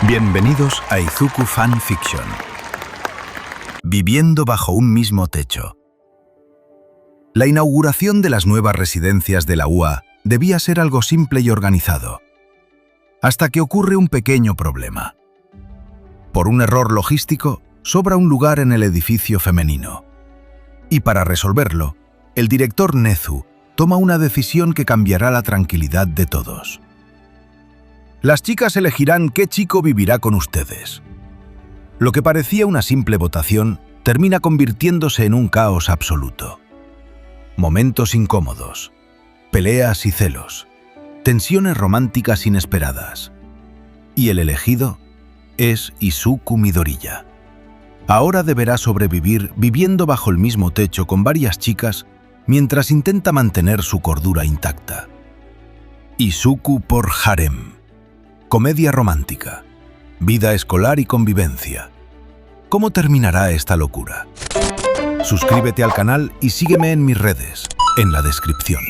Bienvenidos a Izuku Fan Fiction. Viviendo bajo un mismo techo. La inauguración de las nuevas residencias de la UA debía ser algo simple y organizado, hasta que ocurre un pequeño problema. Por un error logístico, sobra un lugar en el edificio femenino. Y para resolverlo, el director Nezu toma una decisión que cambiará la tranquilidad de todos. Las chicas elegirán qué chico vivirá con ustedes. Lo que parecía una simple votación termina convirtiéndose en un caos absoluto. Momentos incómodos, peleas y celos, tensiones románticas inesperadas. Y el elegido es Izuku Midoriya. Ahora deberá sobrevivir viviendo bajo el mismo techo con varias chicas mientras intenta mantener su cordura intacta. Izuku por Harem. Comedia romántica, vida escolar y convivencia. ¿Cómo terminará esta locura? Suscríbete al canal y sígueme en mis redes, en la descripción.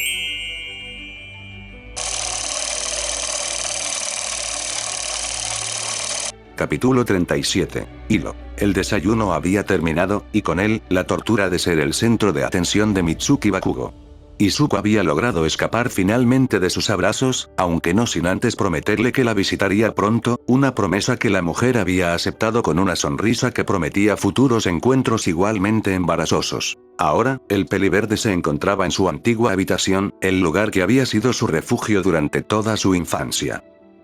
Capítulo 37. Hilo. El desayuno había terminado, y con él, la tortura de ser el centro de atención de Mitsuki Bakugo. Izuku había logrado escapar finalmente de sus abrazos, aunque no sin antes prometerle que la visitaría pronto, una promesa que la mujer había aceptado con una sonrisa que prometía futuros encuentros igualmente embarazosos. Ahora, el peliverde se encontraba en su antigua habitación, el lugar que había sido su refugio durante toda su infancia.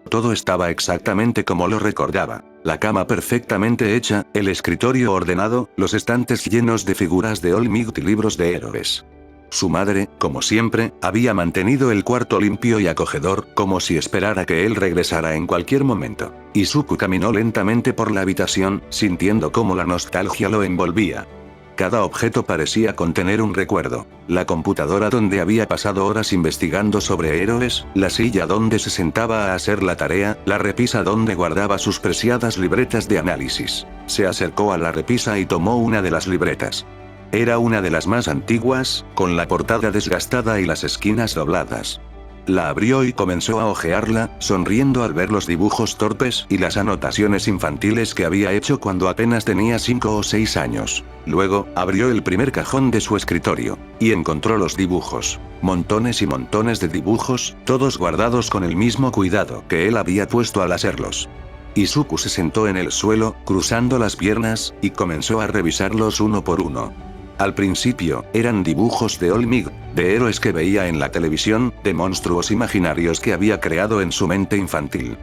Todo estaba exactamente como lo recordaba. La cama perfectamente hecha, el escritorio ordenado, los estantes llenos de figuras de All Might y libros de héroes. Su madre, como siempre, había mantenido el cuarto limpio y acogedor, como si esperara que él regresara en cualquier momento. Izuku caminó lentamente por la habitación, sintiendo cómo la nostalgia lo envolvía. Cada objeto parecía contener un recuerdo. La computadora donde había pasado horas investigando sobre héroes, la silla donde se sentaba a hacer la tarea, la repisa donde guardaba sus preciadas libretas de análisis. Se acercó a la repisa y tomó una de las libretas. Era una de las más antiguas, con la portada desgastada y las esquinas dobladas. La abrió y comenzó a hojearla, sonriendo al ver los dibujos torpes y las anotaciones infantiles que había hecho cuando apenas tenía 5 o 6 años. Luego, abrió el primer cajón de su escritorio, y encontró los dibujos. Montones y montones de dibujos, todos guardados con el mismo cuidado que él había puesto al hacerlos. Izuku se sentó en el suelo, cruzando las piernas, y comenzó a revisarlos uno por uno. Al principio, eran dibujos de All Might, de héroes que veía en la televisión, de monstruos imaginarios que había creado en su mente infantil.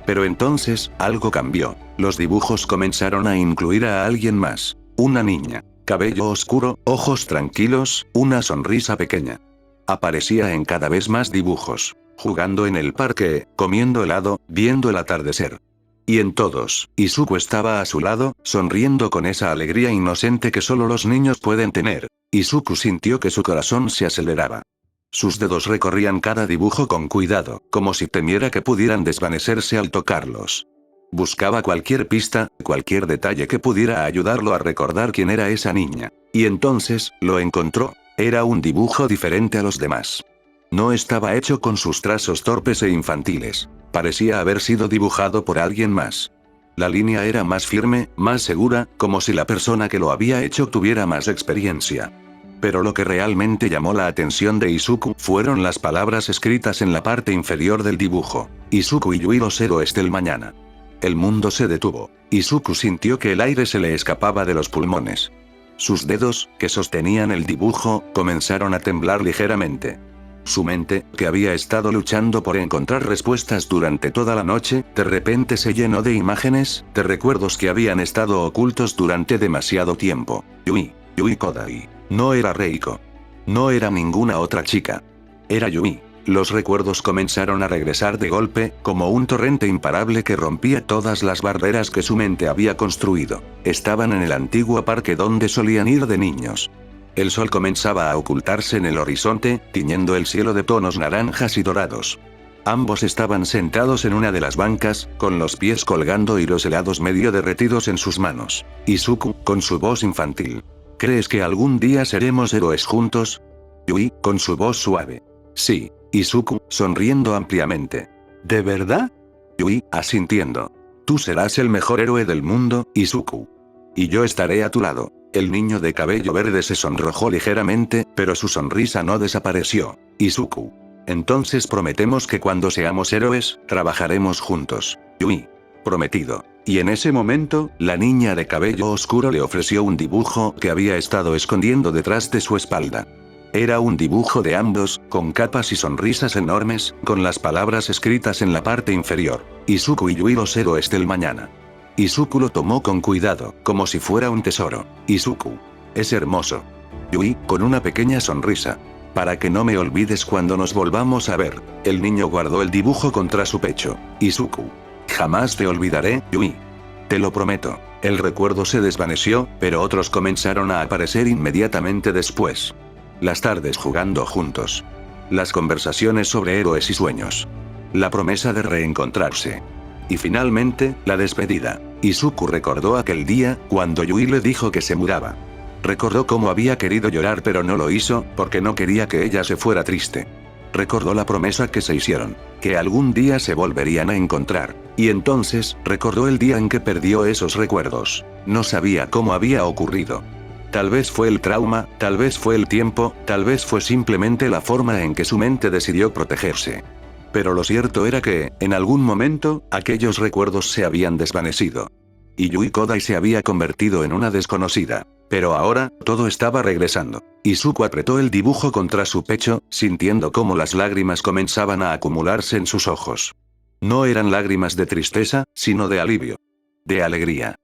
Pero entonces, algo cambió. Los dibujos comenzaron a incluir a alguien más. Una niña. Cabello oscuro, ojos tranquilos, una sonrisa pequeña. Aparecía en cada vez más dibujos. Jugando en el parque, comiendo helado, viendo el atardecer. Y en todos, Izuku estaba a su lado, sonriendo con esa alegría inocente que solo los niños pueden tener. Izuku sintió que su corazón se aceleraba. Sus dedos recorrían cada dibujo con cuidado, como si temiera que pudieran desvanecerse al tocarlos. Buscaba cualquier pista, cualquier detalle que pudiera ayudarlo a recordar quién era esa niña. Y entonces, lo encontró. Era un dibujo diferente a los demás. No estaba hecho con sus trazos torpes e infantiles. Parecía haber sido dibujado por alguien más. La línea era más firme, más segura, como si la persona que lo había hecho tuviera más experiencia. Pero lo que realmente llamó la atención de Izuku fueron las palabras escritas en la parte inferior del dibujo. Izuku y Yui, los héroes del mañana. El mundo se detuvo. Izuku sintió que el aire se le escapaba de los pulmones. Sus dedos, que sostenían el dibujo, comenzaron a temblar ligeramente. Su mente, que había estado luchando por encontrar respuestas durante toda la noche, de repente se llenó de imágenes, de recuerdos que habían estado ocultos durante demasiado tiempo. Yui Kodai. No era Reiko. No era ninguna otra chica. Era Yui. Los recuerdos comenzaron a regresar de golpe, como un torrente imparable que rompía todas las barreras que su mente había construido. Estaban en el antiguo parque donde solían ir de niños. El sol comenzaba a ocultarse en el horizonte, tiñendo el cielo de tonos naranjas y dorados. Ambos estaban sentados en una de las bancas, con los pies colgando y los helados medio derretidos en sus manos. Izuku, con su voz infantil. ¿Crees que algún día seremos héroes juntos? Yui, con su voz suave. Sí. Izuku, sonriendo ampliamente. ¿De verdad? Yui, asintiendo. Tú serás el mejor héroe del mundo, Izuku. Y yo estaré a tu lado. El niño de cabello verde se sonrojó ligeramente, pero su sonrisa no desapareció. Izuku. Entonces prometemos que cuando seamos héroes, trabajaremos juntos. Yui. Prometido. Y en ese momento, la niña de cabello oscuro le ofreció un dibujo que había estado escondiendo detrás de su espalda. Era un dibujo de ambos, con capas y sonrisas enormes, con las palabras escritas en la parte inferior. Izuku y Yui, los héroes del mañana. Izuku lo tomó con cuidado, como si fuera un tesoro. Izuku. Es hermoso. Yui, con una pequeña sonrisa. Para que no me olvides cuando nos volvamos a ver. El niño guardó el dibujo contra su pecho. Izuku. Jamás te olvidaré, Yui. Te lo prometo. El recuerdo se desvaneció, pero otros comenzaron a aparecer inmediatamente después. Las tardes jugando juntos. Las conversaciones sobre héroes y sueños. La promesa de reencontrarse. Y finalmente, la despedida. Izuku recordó aquel día, cuando Yui le dijo que se mudaba. Recordó cómo había querido llorar pero no lo hizo, porque no quería que ella se fuera triste. Recordó la promesa que se hicieron, que algún día se volverían a encontrar. Y entonces, recordó el día en que perdió esos recuerdos. No sabía cómo había ocurrido. Tal vez fue el trauma, tal vez fue el tiempo, tal vez fue simplemente la forma en que su mente decidió protegerse. Pero lo cierto era que, en algún momento, aquellos recuerdos se habían desvanecido. Y Yui Kodai se había convertido en una desconocida. Pero ahora, todo estaba regresando. Izuku apretó el dibujo contra su pecho, sintiendo cómo las lágrimas comenzaban a acumularse en sus ojos. No eran lágrimas de tristeza, sino de alivio. De alegría.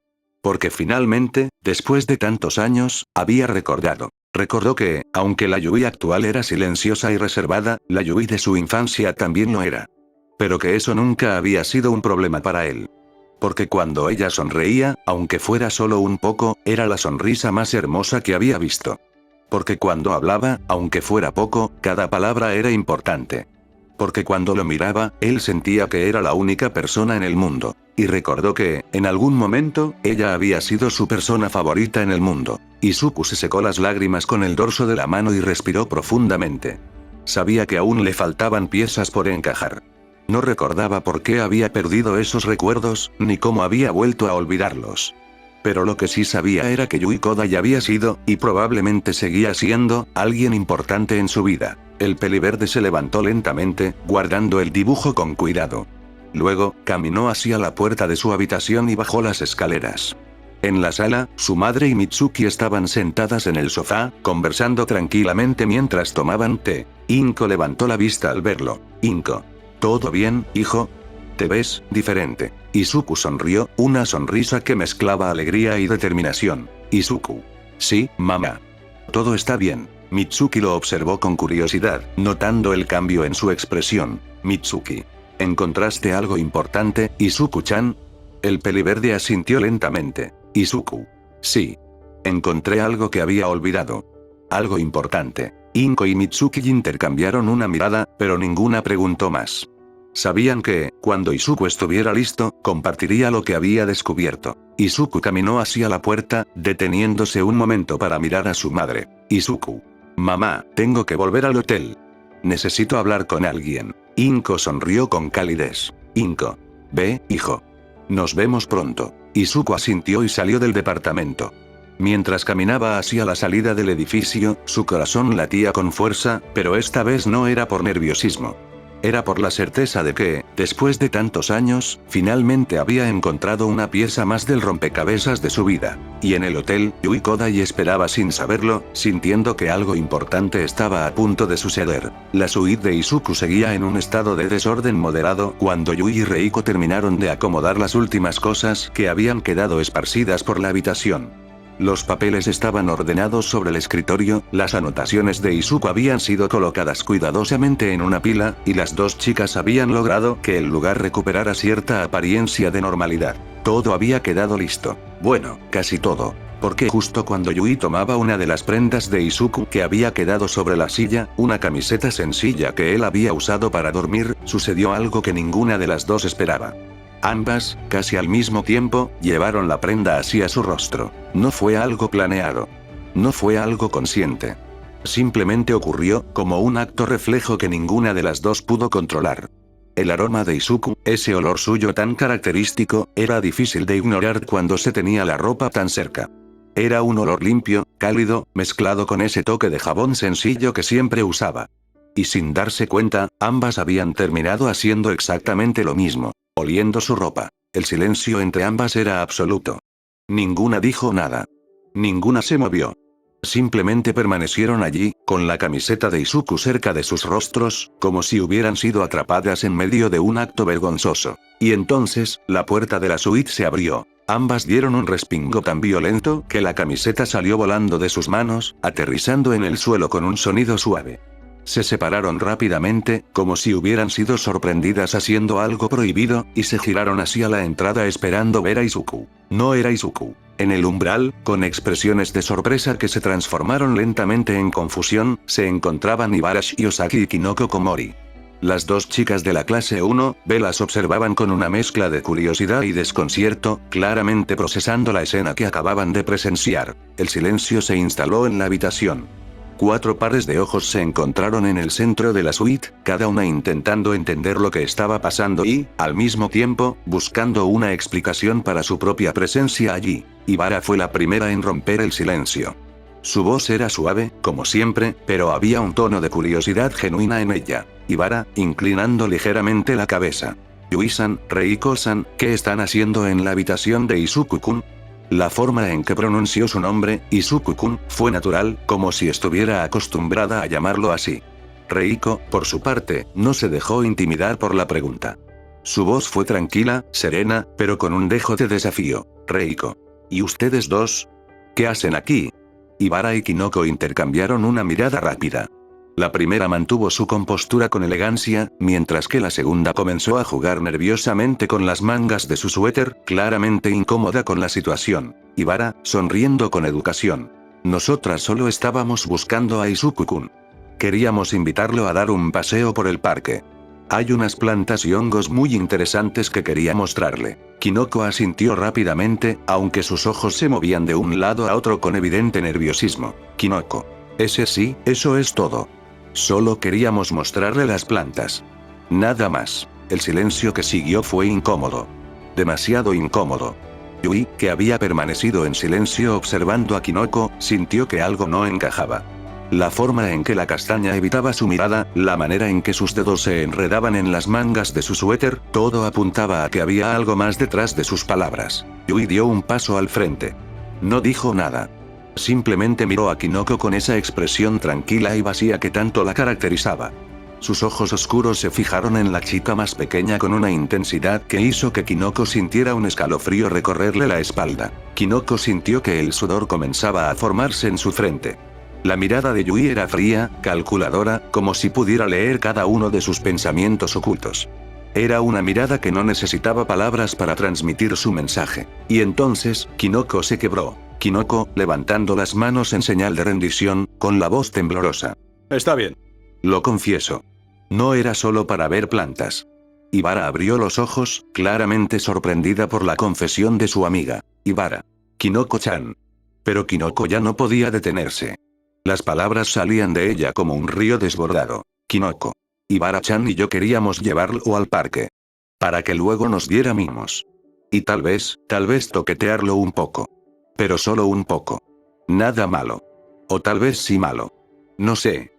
Porque finalmente, después de tantos años, había recordado. Recordó que, aunque la Yui actual era silenciosa y reservada, la Yui de su infancia también lo era. Pero que eso nunca había sido un problema para él. Porque cuando ella sonreía, aunque fuera solo un poco, era la sonrisa más hermosa que había visto. Porque cuando hablaba, aunque fuera poco, cada palabra era importante. Porque cuando lo miraba, él sentía que era la única persona en el mundo. Y recordó que, en algún momento, ella había sido su persona favorita en el mundo. Izuku se secó las lágrimas con el dorso de la mano y respiró profundamente. Sabía que aún le faltaban piezas por encajar. No recordaba por qué había perdido esos recuerdos, ni cómo había vuelto a olvidarlos. Pero lo que sí sabía era que Yui Kodai había sido, y probablemente seguía siendo, alguien importante en su vida. El peliverde se levantó lentamente, guardando el dibujo con cuidado. Luego, caminó hacia la puerta de su habitación y bajó las escaleras. En la sala, su madre y Mitsuki estaban sentadas en el sofá, conversando tranquilamente mientras tomaban té. Inko levantó la vista al verlo. Inko. ¿Todo bien, hijo? Te ves diferente. Izuku sonrió, una sonrisa que mezclaba alegría y determinación. Izuku. Sí, mamá. Todo está bien. Mitsuki lo observó con curiosidad, notando el cambio en su expresión. Mitsuki. ¿Encontraste algo importante, Izuku-chan? El peliverde asintió lentamente. Izuku. Sí. Encontré algo que había olvidado. Algo importante. Inko y Mitsuki intercambiaron una mirada, pero ninguna preguntó más. Sabían que, cuando Izuku estuviera listo, compartiría lo que había descubierto. Izuku caminó hacia la puerta, deteniéndose un momento para mirar a su madre. Izuku. Mamá, tengo que volver al hotel. Necesito hablar con alguien. Inko sonrió con calidez. Inko. Ve, hijo. Nos vemos pronto. Izuku asintió y salió del departamento. Mientras caminaba hacia la salida del edificio, su corazón latía con fuerza, pero esta vez no era por nerviosismo. Era por la certeza de que, después de tantos años, finalmente había encontrado una pieza más del rompecabezas de su vida. Y en el hotel, Yui Kodai esperaba sin saberlo, sintiendo que algo importante estaba a punto de suceder. La suite de Izuku seguía en un estado de desorden moderado cuando Yui y Reiko terminaron de acomodar las últimas cosas que habían quedado esparcidas por la habitación. Los papeles estaban ordenados sobre el escritorio, las anotaciones de Izuku habían sido colocadas cuidadosamente en una pila, y las dos chicas habían logrado que el lugar recuperara cierta apariencia de normalidad. Todo había quedado listo. Bueno, casi todo. Porque justo cuando Yui tomaba una de las prendas de Izuku que había quedado sobre la silla, una camiseta sencilla que él había usado para dormir, sucedió algo que ninguna de las dos esperaba. Ambas, casi al mismo tiempo, llevaron la prenda hacia su rostro. No fue algo planeado. No fue algo consciente. Simplemente ocurrió, como un acto reflejo que ninguna de las dos pudo controlar. El aroma de Izuku, ese olor suyo tan característico, era difícil de ignorar cuando se tenía la ropa tan cerca. Era un olor limpio, cálido, mezclado con ese toque de jabón sencillo que siempre usaba. Y sin darse cuenta, ambas habían terminado haciendo exactamente lo mismo, oliendo su ropa. El silencio entre ambas era absoluto. Ninguna dijo nada. Ninguna se movió. Simplemente permanecieron allí, con la camiseta de Izuku cerca de sus rostros, como si hubieran sido atrapadas en medio de un acto vergonzoso. Y entonces, la puerta de la suite se abrió. Ambas dieron un respingo tan violento que la camiseta salió volando de sus manos, aterrizando en el suelo con un sonido suave. Se separaron rápidamente, como si hubieran sido sorprendidas haciendo algo prohibido, y se giraron hacia la entrada esperando ver a Izuku. No era Izuku. En el umbral, con expresiones de sorpresa que se transformaron lentamente en confusión, se encontraban Ibarashi Ozaki y Kinoko Komori. Las dos chicas de la clase 1B las observaban con una mezcla de curiosidad y desconcierto, claramente procesando la escena que acababan de presenciar. El silencio se instaló en la habitación. 4 pares de ojos se encontraron en el centro de la suite, cada una intentando entender lo que estaba pasando y, al mismo tiempo, buscando una explicación para su propia presencia allí. Ibara fue la primera en romper el silencio. Su voz era suave, como siempre, pero había un tono de curiosidad genuina en ella. Ibara, inclinando ligeramente la cabeza. Yui-san, Reiko-san, ¿qué están haciendo en la habitación de Izuku-kun? La forma en que pronunció su nombre, Izuku-kun, fue natural, como si estuviera acostumbrada a llamarlo así. Reiko, por su parte, no se dejó intimidar por la pregunta. Su voz fue tranquila, serena, pero con un dejo de desafío. Reiko. ¿Y ustedes dos? ¿Qué hacen aquí? Ibara y Kinoko intercambiaron una mirada rápida. La primera mantuvo su compostura con elegancia, mientras que la segunda comenzó a jugar nerviosamente con las mangas de su suéter, claramente incómoda con la situación. Ibara, sonriendo con educación. Nosotras solo estábamos buscando a Izuku-kun. Queríamos invitarlo a dar un paseo por el parque. Hay unas plantas y hongos muy interesantes que quería mostrarle. Kinoko asintió rápidamente, aunque sus ojos se movían de un lado a otro con evidente nerviosismo. Kinoko. Ese sí, eso es todo. Solo queríamos mostrarle las plantas. Nada más. El silencio que siguió fue incómodo. Demasiado incómodo. Yui, que había permanecido en silencio observando a Kinoko, sintió que algo no encajaba. La forma en que la castaña evitaba su mirada, la manera en que sus dedos se enredaban en las mangas de su suéter, todo apuntaba a que había algo más detrás de sus palabras. Yui dio un paso al frente. No dijo nada. Simplemente miró a Kinoko con esa expresión tranquila y vacía que tanto la caracterizaba. Sus ojos oscuros se fijaron en la chica más pequeña con una intensidad que hizo que Kinoko sintiera un escalofrío recorrerle la espalda. Kinoko sintió que el sudor comenzaba a formarse en su frente. La mirada de Yui era fría, calculadora, como si pudiera leer cada uno de sus pensamientos ocultos. Era una mirada que no necesitaba palabras para transmitir su mensaje. Y entonces, Kinoko se quebró. Kinoko, levantando las manos en señal de rendición, con la voz temblorosa. Está bien. Lo confieso. No era solo para ver plantas. Ibara abrió los ojos, claramente sorprendida por la confesión de su amiga. Ibara. Kinoko-chan. Pero Kinoko ya no podía detenerse. Las palabras salían de ella como un río desbordado. Kinoko. Ibara-chan y yo queríamos llevarlo al parque. Para que luego nos diera mimos. Y tal vez toquetearlo un poco. Pero solo un poco. Nada malo. O tal vez sí malo. No sé.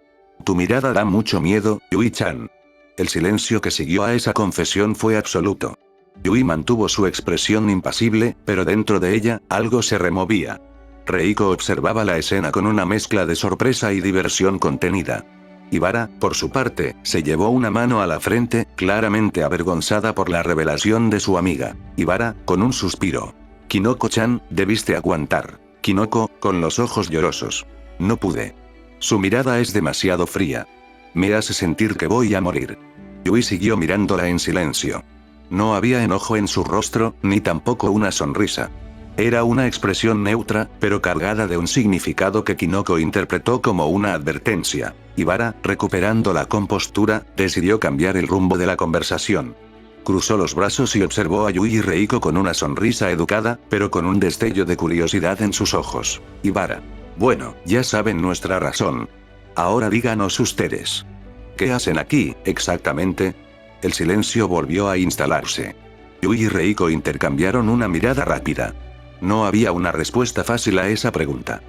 Tu mirada da mucho miedo, Yui-chan. El silencio que siguió a esa confesión fue absoluto. Yui mantuvo su expresión impasible, pero dentro de ella, algo se removía. Reiko observaba la escena con una mezcla de sorpresa y diversión contenida. Ibara, por su parte, se llevó una mano a la frente, claramente avergonzada por la revelación de su amiga. Ibara, con un suspiro. Kinoko-chan, debiste aguantar. Kinoko, con los ojos llorosos. No pude. Su mirada es demasiado fría. Me hace sentir que voy a morir. Yui siguió mirándola en silencio. No había enojo en su rostro, ni tampoco una sonrisa. Era una expresión neutra, pero cargada de un significado que Kinoko interpretó como una advertencia. Ibara, recuperando la compostura, decidió cambiar el rumbo de la conversación. Cruzó los brazos y observó a Yui y Reiko con una sonrisa educada, pero con un destello de curiosidad en sus ojos. Ibara. Bueno, ya saben nuestra razón. Ahora díganos ustedes. ¿Qué hacen aquí, exactamente? El silencio volvió a instalarse. Yui y Reiko intercambiaron una mirada rápida. No había una respuesta fácil a esa pregunta.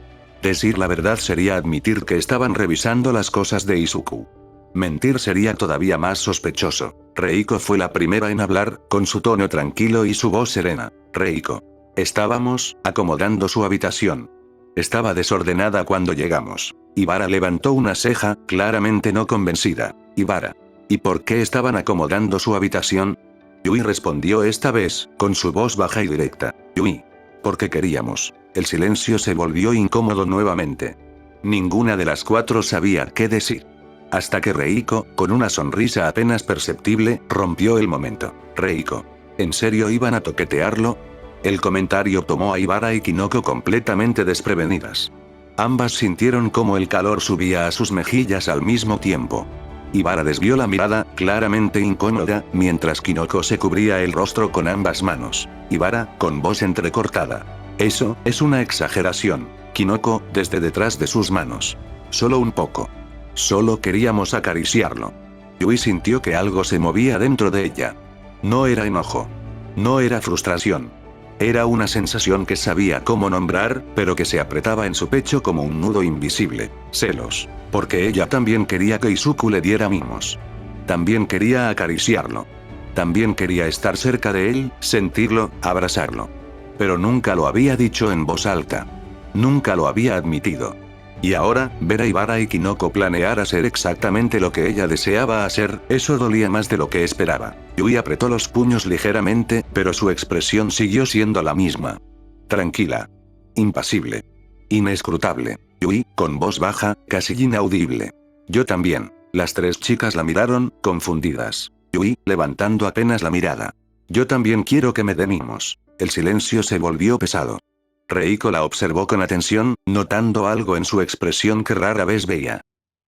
Decir la verdad sería admitir que estaban revisando las cosas de Izuku. Mentir sería todavía más sospechoso. Reiko fue la primera en hablar, con su tono tranquilo y su voz serena. Reiko. Estábamos acomodando su habitación. Estaba desordenada cuando llegamos. Ibara levantó una ceja, claramente no convencida. Ibara. ¿Y por qué estaban acomodando su habitación? Yui respondió esta vez, con su voz baja y directa. Yui. Porque queríamos. El silencio se volvió incómodo nuevamente. Ninguna de las cuatro sabía qué decir. Hasta que Reiko, con una sonrisa apenas perceptible, rompió el momento. Reiko. ¿En serio iban a toquetearlo? El comentario tomó a Ibara y Kinoko completamente desprevenidas. Ambas sintieron cómo el calor subía a sus mejillas al mismo tiempo. Ibara desvió la mirada, claramente incómoda, mientras Kinoko se cubría el rostro con ambas manos. Ibara, con voz entrecortada. Eso es una exageración. Kinoko, desde detrás de sus manos. Solo un poco. Solo queríamos acariciarlo. Yui sintió que algo se movía dentro de ella. No era enojo. No era frustración. Era una sensación que sabía cómo nombrar, pero que se apretaba en su pecho como un nudo invisible. Celos. Porque ella también quería que Izuku le diera mimos. También quería acariciarlo. También quería estar cerca de él, sentirlo, abrazarlo. Pero nunca lo había dicho en voz alta. Nunca lo había admitido. Y ahora, ver a Ibara y Kinoko planear hacer exactamente lo que ella deseaba hacer, eso dolía más de lo que esperaba. Yui apretó los puños ligeramente, pero su expresión siguió siendo la misma. Tranquila. Impasible. Inescrutable. Yui, con voz baja, casi inaudible. Yo también. Las tres chicas la miraron, confundidas. Yui, levantando apenas la mirada. Yo también quiero que me dé mimos. El silencio se volvió pesado. Reiko la observó con atención, notando algo en su expresión que rara vez veía.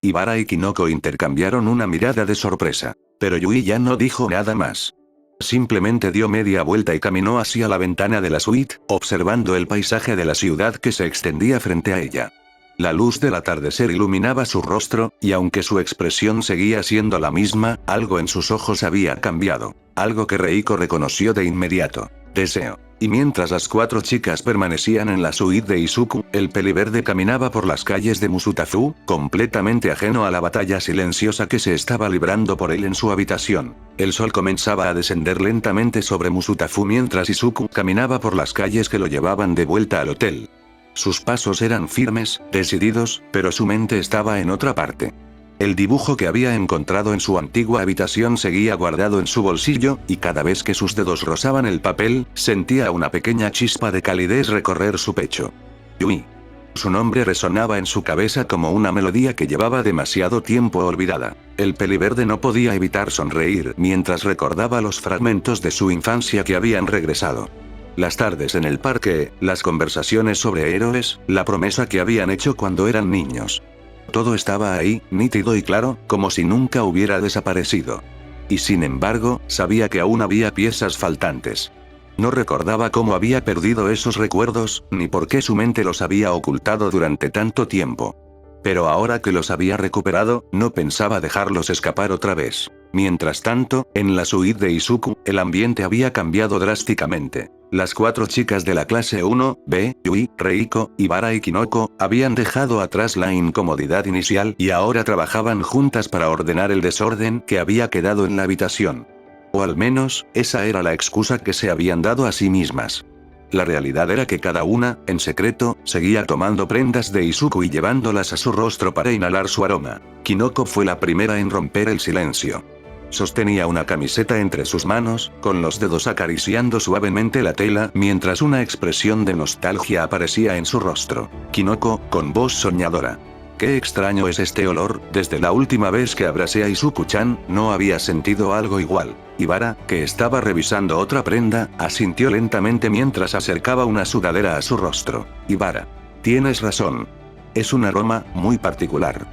Ibara y Kinoko intercambiaron una mirada de sorpresa. Pero Yui ya no dijo nada más. Simplemente dio media vuelta y caminó hacia la ventana de la suite, observando el paisaje de la ciudad que se extendía frente a ella. La luz del atardecer iluminaba su rostro, y aunque su expresión seguía siendo la misma, algo en sus ojos había cambiado. Algo que Reiko reconoció de inmediato. Deseo. Y mientras las cuatro chicas permanecían en la suite de Izuku, el peliverde caminaba por las calles de Musutafu, completamente ajeno a la batalla silenciosa que se estaba librando por él en su habitación. El sol comenzaba a descender lentamente sobre Musutafu mientras Izuku caminaba por las calles que lo llevaban de vuelta al hotel. Sus pasos eran firmes, decididos, pero su mente estaba en otra parte. El dibujo que había encontrado en su antigua habitación seguía guardado en su bolsillo, y cada vez que sus dedos rozaban el papel, sentía una pequeña chispa de calidez recorrer su pecho. Yui. Su nombre resonaba en su cabeza como una melodía que llevaba demasiado tiempo olvidada. El peliverde no podía evitar sonreír mientras recordaba los fragmentos de su infancia que habían regresado. Las tardes en el parque, las conversaciones sobre héroes, la promesa que habían hecho cuando eran niños. Todo estaba ahí, nítido y claro, como si nunca hubiera desaparecido. Y sin embargo, sabía que aún había piezas faltantes. No recordaba cómo había perdido esos recuerdos, ni por qué su mente los había ocultado durante tanto tiempo. Pero ahora que los había recuperado, no pensaba dejarlos escapar otra vez. Mientras tanto, en la suite de Izuku, el ambiente había cambiado drásticamente. Las cuatro chicas de la clase 1B, Yui, Reiko, Ibara y Kinoko, habían dejado atrás la incomodidad inicial y ahora trabajaban juntas para ordenar el desorden que había quedado en la habitación. O al menos, esa era la excusa que se habían dado a sí mismas. La realidad era que cada una, en secreto, seguía tomando prendas de Izuku y llevándolas a su rostro para inhalar su aroma. Kinoko fue la primera en romper el silencio. Sostenía una camiseta entre sus manos, con los dedos acariciando suavemente la tela, mientras una expresión de nostalgia aparecía en su rostro. Kinoko, con voz soñadora. Qué extraño es este olor, desde la última vez que abracé a Izuku-chan, no había sentido algo igual. Ibara, que estaba revisando otra prenda, asintió lentamente mientras acercaba una sudadera a su rostro. Ibara. Tienes razón. Es un aroma muy particular.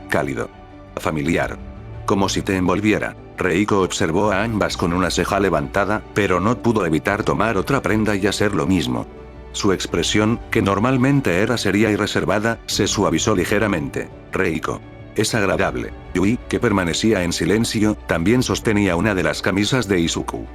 Cálido. Familiar. Como si te envolviera. Reiko observó a ambas con una ceja levantada, pero no pudo evitar tomar otra prenda y hacer lo mismo. Su expresión, que normalmente era seria y reservada, se suavizó ligeramente. Reiko. Es agradable. Yui, que permanecía en silencio, también sostenía una de las camisas de Izuku.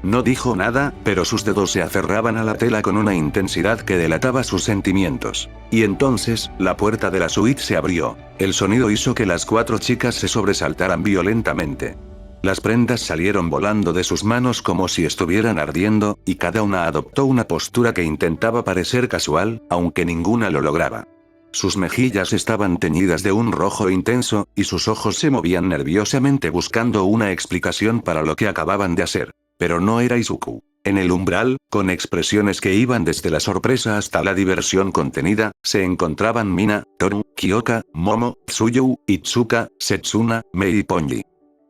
No dijo nada, pero sus dedos se aferraban a la tela con una intensidad que delataba sus sentimientos. Y entonces, la puerta de la suite se abrió. El sonido hizo que las 4 chicas se sobresaltaran violentamente. Las prendas salieron volando de sus manos como si estuvieran ardiendo, y cada una adoptó una postura que intentaba parecer casual, aunque ninguna lo lograba. Sus mejillas estaban teñidas de un rojo intenso, y sus ojos se movían nerviosamente buscando una explicación para lo que acababan de hacer. Pero no era Izuku. En el umbral, con expresiones que iban desde la sorpresa hasta la diversión contenida, se encontraban Mina, Toru, Kyoka, Momo, Tsuyu, Itsuka, Setsuna, Mei y Ponji.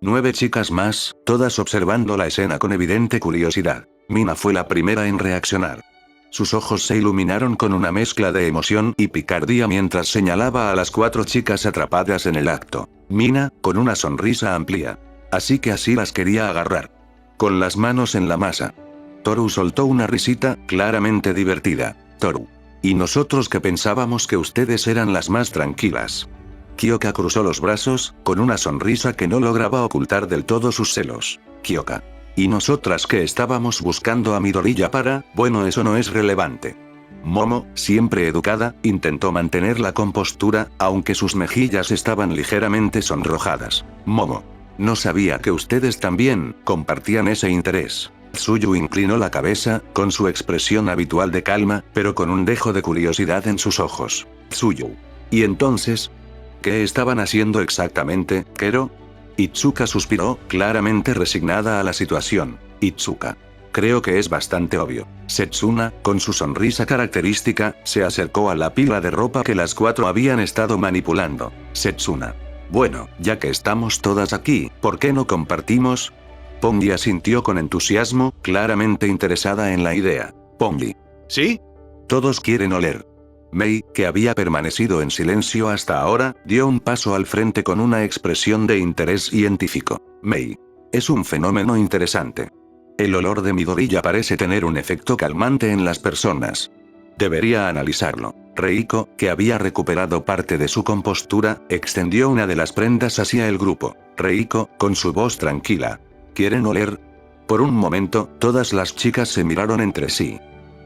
9 chicas más, todas observando la escena con evidente curiosidad. Mina fue la primera en reaccionar. Sus ojos se iluminaron con una mezcla de emoción y picardía mientras señalaba a las 4 chicas atrapadas en el acto. Mina, con una sonrisa amplia. Así que así las quería agarrar. Con las manos en la masa. Toru soltó una risita, claramente divertida. Toru. Y nosotros que pensábamos que ustedes eran las más tranquilas. Kyoka cruzó los brazos, con una sonrisa que no lograba ocultar del todo sus celos. Kyoka. Y nosotras que estábamos buscando a Midoriya para, bueno, eso no es relevante. Momo, siempre educada, intentó mantener la compostura, aunque sus mejillas estaban ligeramente sonrojadas. Momo. No sabía que ustedes también compartían ese interés. Tsuyu inclinó la cabeza, con su expresión habitual de calma, pero con un dejo de curiosidad en sus ojos. Tsuyu. ¿Y entonces? ¿Qué estaban haciendo exactamente, Kero? Itsuka suspiró, claramente resignada a la situación. Itsuka. Creo que es bastante obvio. Setsuna, con su sonrisa característica, se acercó a la pila de ropa que las 4 habían estado manipulando. Setsuna. Bueno, ya que estamos todas aquí, ¿por qué no compartimos? Ponji asintió con entusiasmo, claramente interesada en la idea. Ponji. ¿Sí? Todos quieren oler. Mei, que había permanecido en silencio hasta ahora, dio un paso al frente con una expresión de interés científico. Mei. Es un fenómeno interesante. El olor de Midoriya parece tener un efecto calmante en las personas. Debería analizarlo. Reiko, que había recuperado parte de su compostura, extendió una de las prendas hacia el grupo. Reiko, con su voz tranquila. ¿Quieren oler? Por un momento, todas las chicas se miraron entre sí.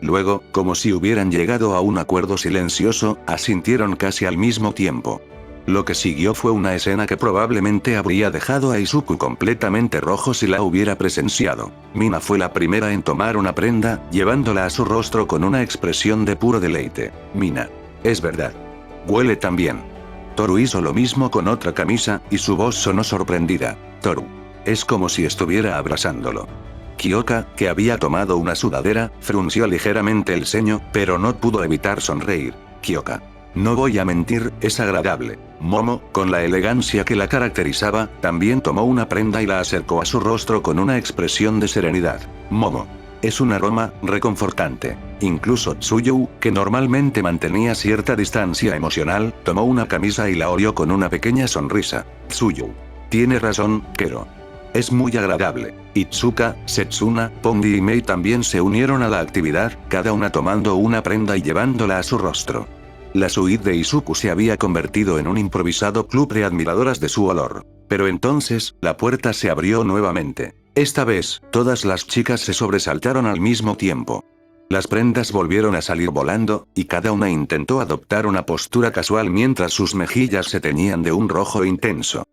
Luego, como si hubieran llegado a un acuerdo silencioso, asintieron casi al mismo tiempo. Lo que siguió fue una escena que probablemente habría dejado a Izuku completamente rojo si la hubiera presenciado. Mina fue la primera en tomar una prenda, llevándola a su rostro con una expresión de puro deleite. Mina. Es verdad. Huele tan bien. Toru hizo lo mismo con otra camisa, y su voz sonó sorprendida. Toru. Es como si estuviera abrazándolo. Kyoka, que había tomado una sudadera, frunció ligeramente el ceño, pero no pudo evitar sonreír. Kyoka. No voy a mentir, es agradable. Momo, con la elegancia que la caracterizaba, también tomó una prenda y la acercó a su rostro con una expresión de serenidad. Momo. Es un aroma reconfortante. Incluso Tsuyu, que normalmente mantenía cierta distancia emocional, tomó una camisa y la olió con una pequeña sonrisa. Tsuyu. Tiene razón, Kero. Es muy agradable. Itsuka, Setsuna, Ponji y Mei también se unieron a la actividad, cada una tomando una prenda y llevándola a su rostro. La suite de Izuku se había convertido en un improvisado club de admiradoras de su olor. Pero entonces, la puerta se abrió nuevamente. Esta vez, todas las chicas se sobresaltaron al mismo tiempo. Las prendas volvieron a salir volando, y cada una intentó adoptar una postura casual mientras sus mejillas se teñían de un rojo intenso.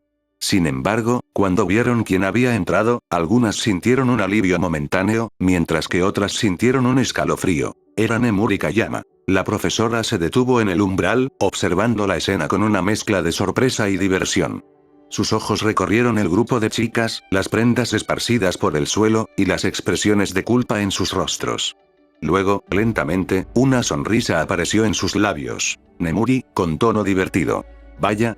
Sin embargo, cuando vieron quién había entrado, algunas sintieron un alivio momentáneo, mientras que otras sintieron un escalofrío. Era Nemuri Kayama. La profesora se detuvo en el umbral, observando la escena con una mezcla de sorpresa y diversión. Sus ojos recorrieron el grupo de chicas, las prendas esparcidas por el suelo, y las expresiones de culpa en sus rostros. Luego, lentamente, una sonrisa apareció en sus labios. Nemuri, con tono divertido. Vaya,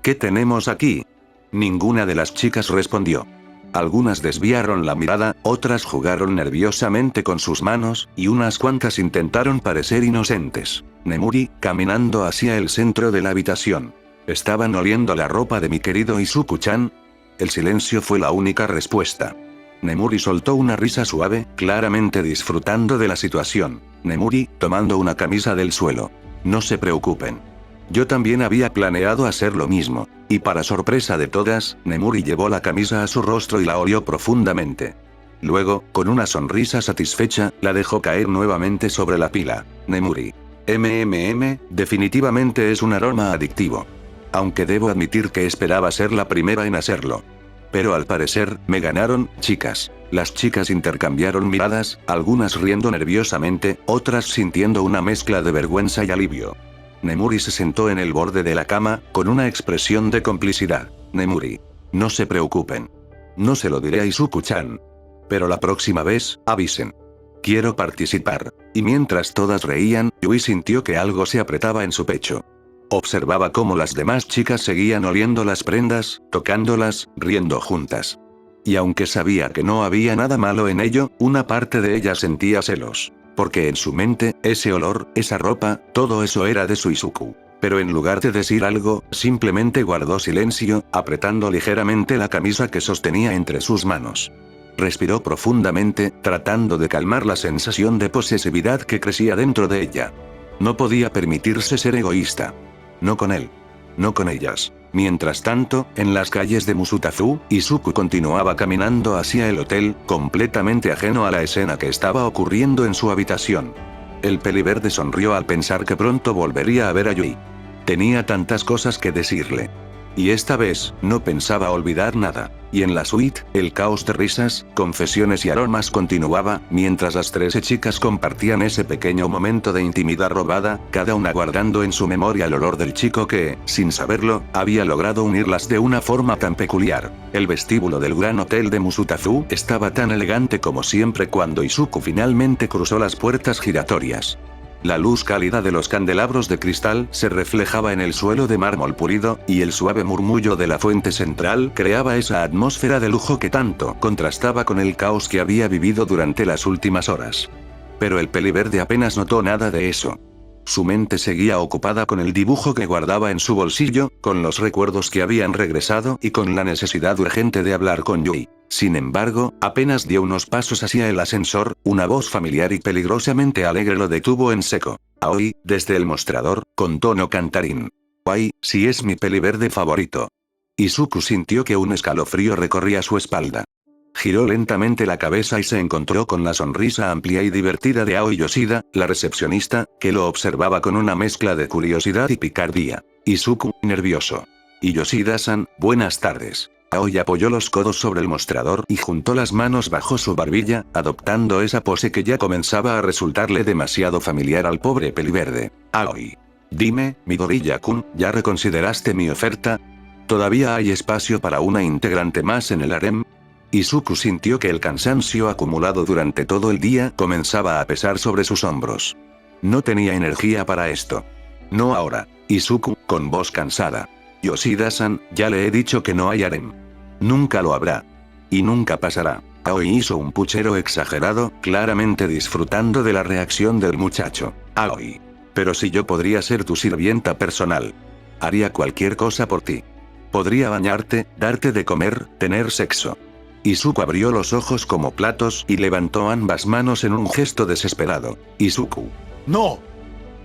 ¿qué tenemos aquí? Ninguna de las chicas respondió. Algunas desviaron la mirada, otras jugaron nerviosamente con sus manos, y unas cuantas intentaron parecer inocentes. Nemuri, caminando hacia el centro de la habitación. ¿Estaban oliendo la ropa de mi querido Izuku-chan? El silencio fue la única respuesta. Nemuri soltó una risa suave, claramente disfrutando de la situación. Nemuri, tomando una camisa del suelo. No se preocupen. Yo también había planeado hacer lo mismo, y para sorpresa de todas, Nemuri llevó la camisa a su rostro y la olió profundamente. Luego, con una sonrisa satisfecha, la dejó caer nuevamente sobre la pila. Nemuri. Definitivamente es un aroma adictivo. Aunque debo admitir que esperaba ser la primera en hacerlo. Pero al parecer, me ganaron, chicas. Las chicas intercambiaron miradas, algunas riendo nerviosamente, otras sintiendo una mezcla de vergüenza y alivio. Nemuri se sentó en el borde de la cama, con una expresión de complicidad. Nemuri. No se preocupen. No se lo diré a Izuku-chan. Pero la próxima vez, avisen. Quiero participar. Y mientras todas reían, Yui sintió que algo se apretaba en su pecho. Observaba cómo las demás chicas seguían oliendo las prendas, tocándolas, riendo juntas. Y aunque sabía que no había nada malo en ello, una parte de ella sentía celos. Porque en su mente, ese olor, esa ropa, todo eso era de su Izuku. Pero en lugar de decir algo, simplemente guardó silencio, apretando ligeramente la camisa que sostenía entre sus manos. Respiró profundamente, tratando de calmar la sensación de posesividad que crecía dentro de ella. No podía permitirse ser egoísta. No con él. No con ellas. Mientras tanto, en las calles de Musutazu, Izuku continuaba caminando hacia el hotel, completamente ajeno a la escena que estaba ocurriendo en su habitación. El peliverde sonrió al pensar que pronto volvería a ver a Yui. Tenía tantas cosas que decirle. Y esta vez, no pensaba olvidar nada. Y en la suite, el caos de risas, confesiones y aromas continuaba, mientras las 13 chicas compartían ese pequeño momento de intimidad robada, cada una guardando en su memoria el olor del chico que, sin saberlo, había logrado unirlas de una forma tan peculiar. El vestíbulo del gran hotel de Musutazu estaba tan elegante como siempre cuando Izuku finalmente cruzó las puertas giratorias. La luz cálida de los candelabros de cristal se reflejaba en el suelo de mármol pulido, y el suave murmullo de la fuente central creaba esa atmósfera de lujo que tanto contrastaba con el caos que había vivido durante las últimas horas. Pero el peliverde apenas notó nada de eso. Su mente seguía ocupada con el dibujo que guardaba en su bolsillo, con los recuerdos que habían regresado y con la necesidad urgente de hablar con Yui. Sin embargo, apenas dio unos pasos hacia el ascensor, una voz familiar y peligrosamente alegre lo detuvo en seco. Aoi, desde el mostrador, con tono cantarín. Aoi, si es mi peliverde favorito. Izuku sintió que un escalofrío recorría su espalda. Giró lentamente la cabeza y se encontró con la sonrisa amplia y divertida de Aoi Yoshida, la recepcionista, que lo observaba con una mezcla de curiosidad y picardía. Izuku, nervioso. Y Yoshida-san, buenas tardes. Aoi apoyó los codos sobre el mostrador y juntó las manos bajo su barbilla, adoptando esa pose que ya comenzaba a resultarle demasiado familiar al pobre peliverde. Aoi. Dime, Midoriya-kun, ¿ya reconsideraste mi oferta? ¿Todavía hay espacio para una integrante más en el harem? Izuku sintió que el cansancio acumulado durante todo el día comenzaba a pesar sobre sus hombros. No tenía energía para esto. No ahora. Izuku, con voz cansada. Yoshida-san, ya le he dicho que no hay harem. Nunca lo habrá. Y nunca pasará. Aoi hizo un puchero exagerado, claramente disfrutando de la reacción del muchacho. Aoi. Pero si yo podría ser tu sirvienta personal. Haría cualquier cosa por ti. Podría bañarte, darte de comer, tener sexo. Izuku abrió los ojos como platos y levantó ambas manos en un gesto desesperado. Izuku. ¡No!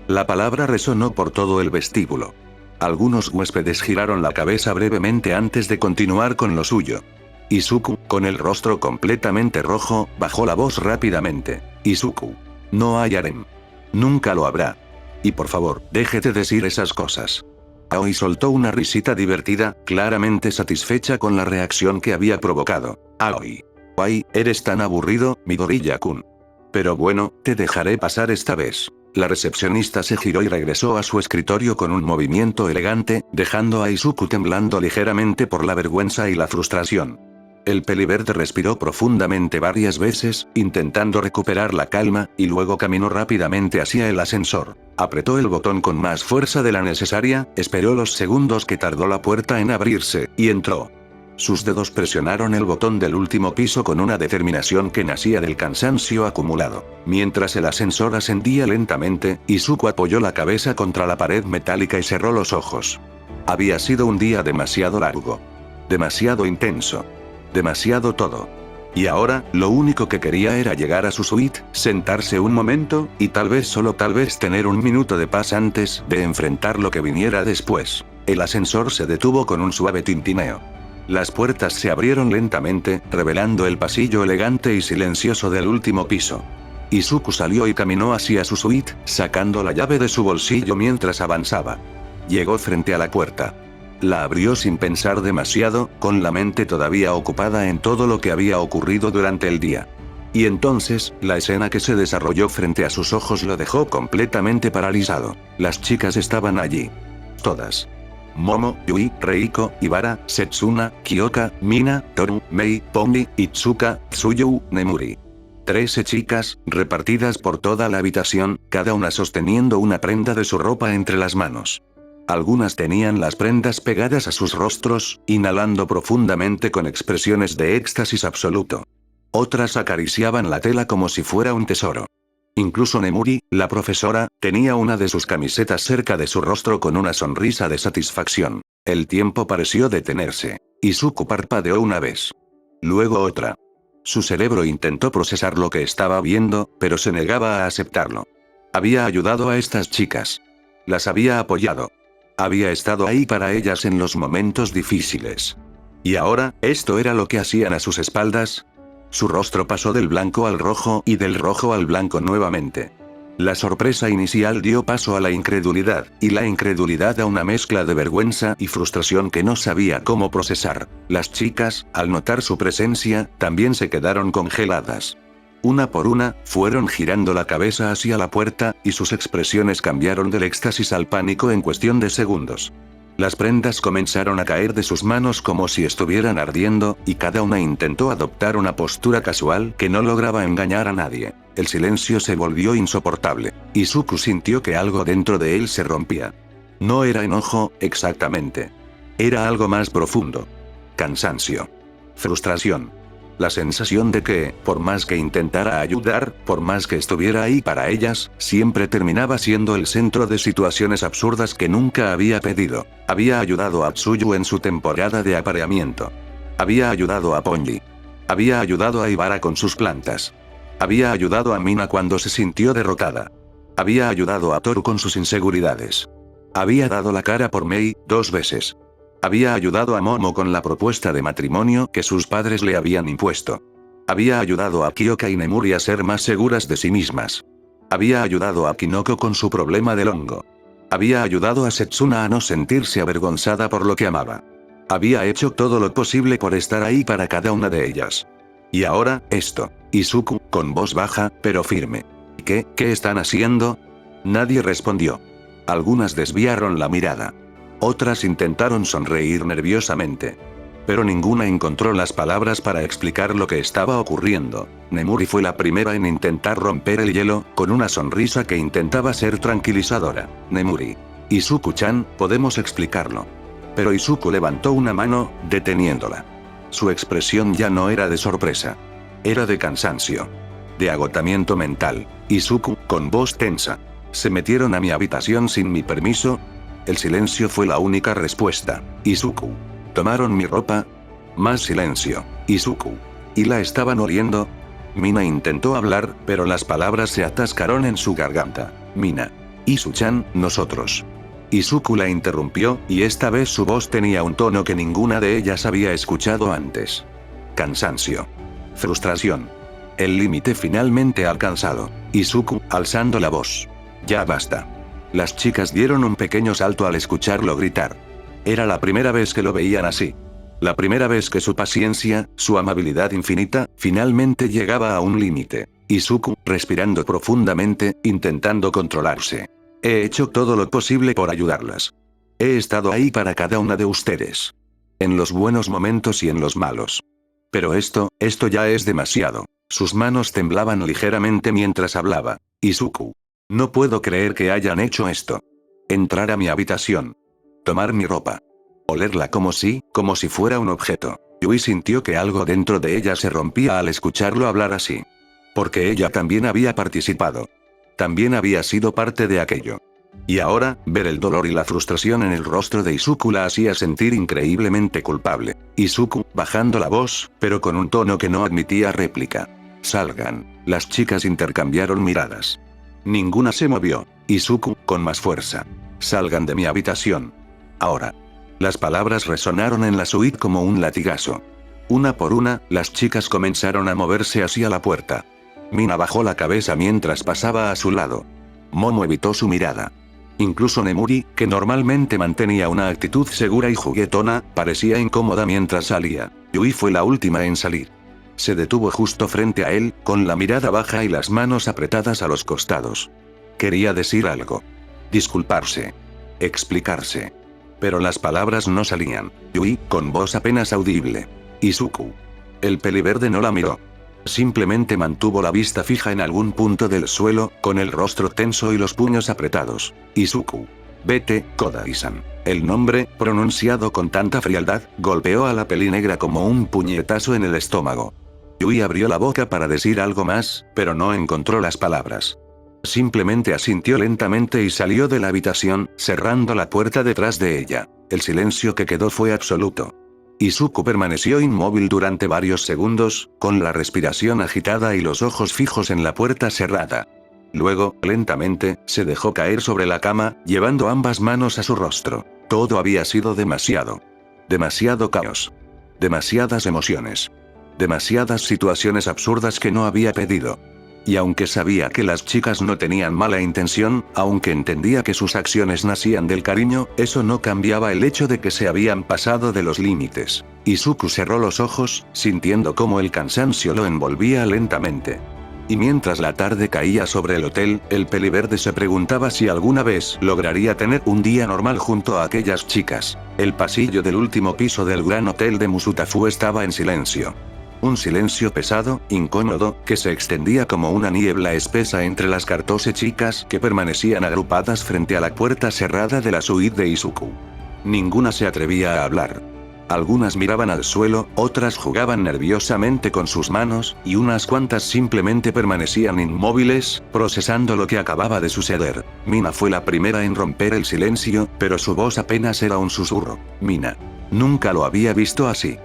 La palabra resonó por todo el vestíbulo. Algunos huéspedes giraron la cabeza brevemente antes de continuar con lo suyo. Izuku, con el rostro completamente rojo, bajó la voz rápidamente. Izuku. No hay harem. Nunca lo habrá. Y por favor, déjete decir esas cosas. Aoi soltó una risita divertida, claramente satisfecha con la reacción que había provocado. Aoi. Ay, eres tan aburrido, Midoriya-kun. Pero bueno, te dejaré pasar esta vez. La recepcionista se giró y regresó a su escritorio con un movimiento elegante, dejando a Izuku temblando ligeramente por la vergüenza y la frustración. El peliverde respiró profundamente varias veces, intentando recuperar la calma, y luego caminó rápidamente hacia el ascensor. Apretó el botón con más fuerza de la necesaria, esperó los segundos que tardó la puerta en abrirse, y entró. Sus dedos presionaron el botón del último piso con una determinación que nacía del cansancio acumulado. Mientras el ascensor ascendía lentamente, Izuku apoyó la cabeza contra la pared metálica y cerró los ojos. Había sido un día demasiado largo. Demasiado intenso. Demasiado todo. Y ahora, lo único que quería era llegar a su suite, sentarse un momento, y tal vez solo tal vez tener un minuto de paz antes de enfrentar lo que viniera después. El ascensor se detuvo con un suave tintineo. Las puertas se abrieron lentamente, revelando el pasillo elegante y silencioso del último piso. Izuku salió y caminó hacia su suite, sacando la llave de su bolsillo mientras avanzaba. Llegó frente a la puerta. La abrió sin pensar demasiado, con la mente todavía ocupada en todo lo que había ocurrido durante el día. Y entonces, la escena que se desarrolló frente a sus ojos lo dejó completamente paralizado. Las chicas estaban allí. Todas. Momo, Yui, Reiko, Ibara, Setsuna, Kyoka, Mina, Toru, Mei, Pomi, Itsuka, Tsuyu, Nemuri. 13 chicas, repartidas por toda la habitación, cada una sosteniendo una prenda de su ropa entre las manos. Algunas tenían las prendas pegadas a sus rostros, inhalando profundamente con expresiones de éxtasis absoluto. Otras acariciaban la tela como si fuera un tesoro. Incluso Nemuri, la profesora, tenía una de sus camisetas cerca de su rostro con una sonrisa de satisfacción. El tiempo pareció detenerse. Izuku parpadeó una vez. Luego otra. Su cerebro intentó procesar lo que estaba viendo, pero se negaba a aceptarlo. Había ayudado a estas chicas. Las había apoyado. Había estado ahí para ellas en los momentos difíciles. Y ahora, ¿esto era lo que hacían a sus espaldas? Su rostro pasó del blanco al rojo y del rojo al blanco nuevamente. La sorpresa inicial dio paso a la incredulidad, y la incredulidad a una mezcla de vergüenza y frustración que no sabía cómo procesar. Las chicas, al notar su presencia, también se quedaron congeladas. Una por una, fueron girando la cabeza hacia la puerta, y sus expresiones cambiaron del éxtasis al pánico en cuestión de segundos. Las prendas comenzaron a caer de sus manos como si estuvieran ardiendo, y cada una intentó adoptar una postura casual que no lograba engañar a nadie. El silencio se volvió insoportable. Izuku sintió que algo dentro de él se rompía. No era enojo, exactamente. Era algo más profundo. Cansancio. Frustración. La sensación de que, por más que intentara ayudar, por más que estuviera ahí para ellas, siempre terminaba siendo el centro de situaciones absurdas que nunca había pedido. Había ayudado a Tsuyu en su temporada de apareamiento. Había ayudado a Ponji. Había ayudado a Ibara con sus plantas. Había ayudado a Mina cuando se sintió derrotada. Había ayudado a Toru con sus inseguridades. Había dado la cara por Mei 2 veces. Había ayudado a Momo con la propuesta de matrimonio que sus padres le habían impuesto. Había ayudado a Kyoka y Nemuri a ser más seguras de sí mismas. Había ayudado a Kinoko con su problema del hongo. Había ayudado a Setsuna a no sentirse avergonzada por lo que amaba. Había hecho todo lo posible por estar ahí para cada una de ellas. Y ahora, esto. Izuku, con voz baja, pero firme. ¿Qué están haciendo? Nadie respondió. Algunas desviaron la mirada. Otras intentaron sonreír nerviosamente. Pero ninguna encontró las palabras para explicar lo que estaba ocurriendo. Nemuri fue la primera en intentar romper el hielo, con una sonrisa que intentaba ser tranquilizadora. Nemuri. Izuku-chan, podemos explicarlo. Pero Izuku levantó una mano, deteniéndola. Su expresión ya no era de sorpresa. Era de cansancio. De agotamiento mental. Izuku, con voz tensa. ¿Se metieron a mi habitación sin mi permiso? El silencio fue la única respuesta. Izuku. ¿Tomaron mi ropa? Más silencio. Izuku. ¿Y la estaban oliendo? Mina intentó hablar, pero las palabras se atascaron en su garganta. Mina. Izu-chan, nosotros. Izuku la interrumpió, y esta vez su voz tenía un tono que ninguna de ellas había escuchado antes. Cansancio. Frustración. El límite finalmente alcanzado. Izuku, alzando la voz. Ya basta. Las chicas dieron un pequeño salto al escucharlo gritar. Era la primera vez que lo veían así. La primera vez que su paciencia, su amabilidad infinita, finalmente llegaba a un límite. Izuku, respirando profundamente, intentando controlarse. He hecho todo lo posible por ayudarlas. He estado ahí para cada una de ustedes. En los buenos momentos y en los malos. Pero esto ya es demasiado. Sus manos temblaban ligeramente mientras hablaba. Izuku. No puedo creer que hayan hecho esto. Entrar a mi habitación. Tomar mi ropa. Olerla como si fuera un objeto. Yui sintió que algo dentro de ella se rompía al escucharlo hablar así. Porque ella también había participado. También había sido parte de aquello. Y ahora, ver el dolor y la frustración en el rostro de Izuku la hacía sentir increíblemente culpable. Izuku, bajando la voz, pero con un tono que no admitía réplica. Salgan. Las chicas intercambiaron miradas. Ninguna se movió. Izuku, con más fuerza. Salgan de mi habitación. Ahora. Las palabras resonaron en la suite como un latigazo. Una por una, las chicas comenzaron a moverse hacia la puerta. Mina bajó la cabeza mientras pasaba a su lado. Momo evitó su mirada. Incluso Nemuri, que normalmente mantenía una actitud segura y juguetona, parecía incómoda mientras salía. Yui fue la última en salir. Se detuvo justo frente a él, con la mirada baja y las manos apretadas a los costados. Quería decir algo. Disculparse. Explicarse. Pero las palabras no salían. Yui, con voz apenas audible. Izuku. El peliverde no la miró. Simplemente mantuvo la vista fija en algún punto del suelo, con el rostro tenso y los puños apretados. Izuku. Vete, Kodai-san. El nombre, pronunciado con tanta frialdad, golpeó a la pelinegra como un puñetazo en el estómago. Yui abrió la boca para decir algo más, pero no encontró las palabras. Simplemente asintió lentamente y salió de la habitación, cerrando la puerta detrás de ella. El silencio que quedó fue absoluto. Izuku permaneció inmóvil durante varios segundos, con la respiración agitada y los ojos fijos en la puerta cerrada. Luego, lentamente, se dejó caer sobre la cama, llevando ambas manos a su rostro. Todo había sido demasiado. Demasiado caos. Demasiadas emociones. Demasiadas situaciones absurdas que no había pedido. Y aunque sabía que las chicas no tenían mala intención, aunque entendía que sus acciones nacían del cariño, eso no cambiaba el hecho de que se habían pasado de los límites. Izuku cerró los ojos, sintiendo cómo el cansancio lo envolvía lentamente. Y mientras la tarde caía sobre el hotel, el peliverde se preguntaba si alguna vez lograría tener un día normal junto a aquellas chicas. El pasillo del último piso del gran hotel de Musutafu estaba en silencio. Un silencio pesado, incómodo, que se extendía como una niebla espesa entre las 14 chicas que permanecían agrupadas frente a la puerta cerrada de la suite de Izuku. Ninguna se atrevía a hablar. Algunas miraban al suelo, otras jugaban nerviosamente con sus manos, y unas cuantas simplemente permanecían inmóviles, procesando lo que acababa de suceder. Mina fue la primera en romper el silencio, pero su voz apenas era un susurro. Mina. Nunca lo había visto así.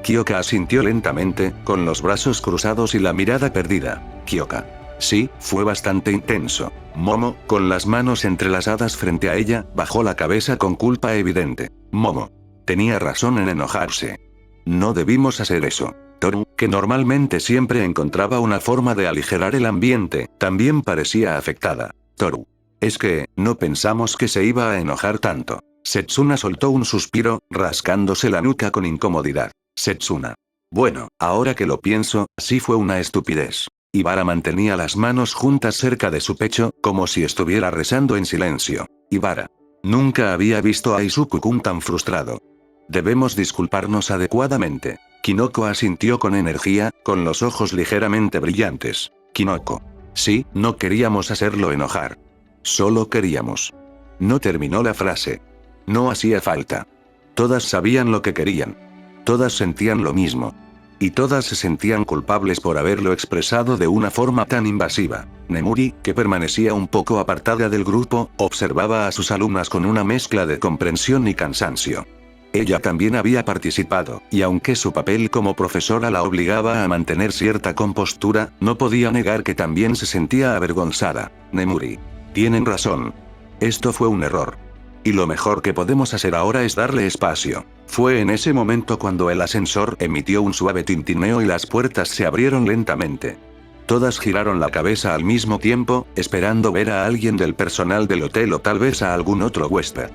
Kyoka asintió lentamente, con los brazos cruzados y la mirada perdida. Kyoka. Sí, fue bastante intenso. Momo, con las manos entrelazadas frente a ella, bajó la cabeza con culpa evidente. Momo. Tenía razón en enojarse. No debimos hacer eso. Toru, que normalmente siempre encontraba una forma de aligerar el ambiente, también parecía afectada. Toru. Es que, no pensamos que se iba a enojar tanto. Setsuna soltó un suspiro, rascándose la nuca con incomodidad. Setsuna. Bueno, ahora que lo pienso, sí fue una estupidez. Ibara mantenía las manos juntas cerca de su pecho, como si estuviera rezando en silencio. Ibara. Nunca había visto a Izuku-kun tan frustrado. Debemos disculparnos adecuadamente. Kinoko asintió con energía, con los ojos ligeramente brillantes. Kinoko. Sí, no queríamos hacerlo enojar. Solo queríamos. No terminó la frase. No hacía falta. Todas sabían lo que querían. Todas sentían lo mismo. Y todas se sentían culpables por haberlo expresado de una forma tan invasiva. Nemuri, que permanecía un poco apartada del grupo, observaba a sus alumnas con una mezcla de comprensión y cansancio. Ella también había participado, y aunque su papel como profesora la obligaba a mantener cierta compostura, no podía negar que también se sentía avergonzada. Nemuri. Tienen razón. Esto fue un error. Y lo mejor que podemos hacer ahora es darle espacio. Fue en ese momento cuando el ascensor emitió un suave tintineo y las puertas se abrieron lentamente. Todas giraron la cabeza al mismo tiempo, esperando ver a alguien del personal del hotel o tal vez a algún otro huésped.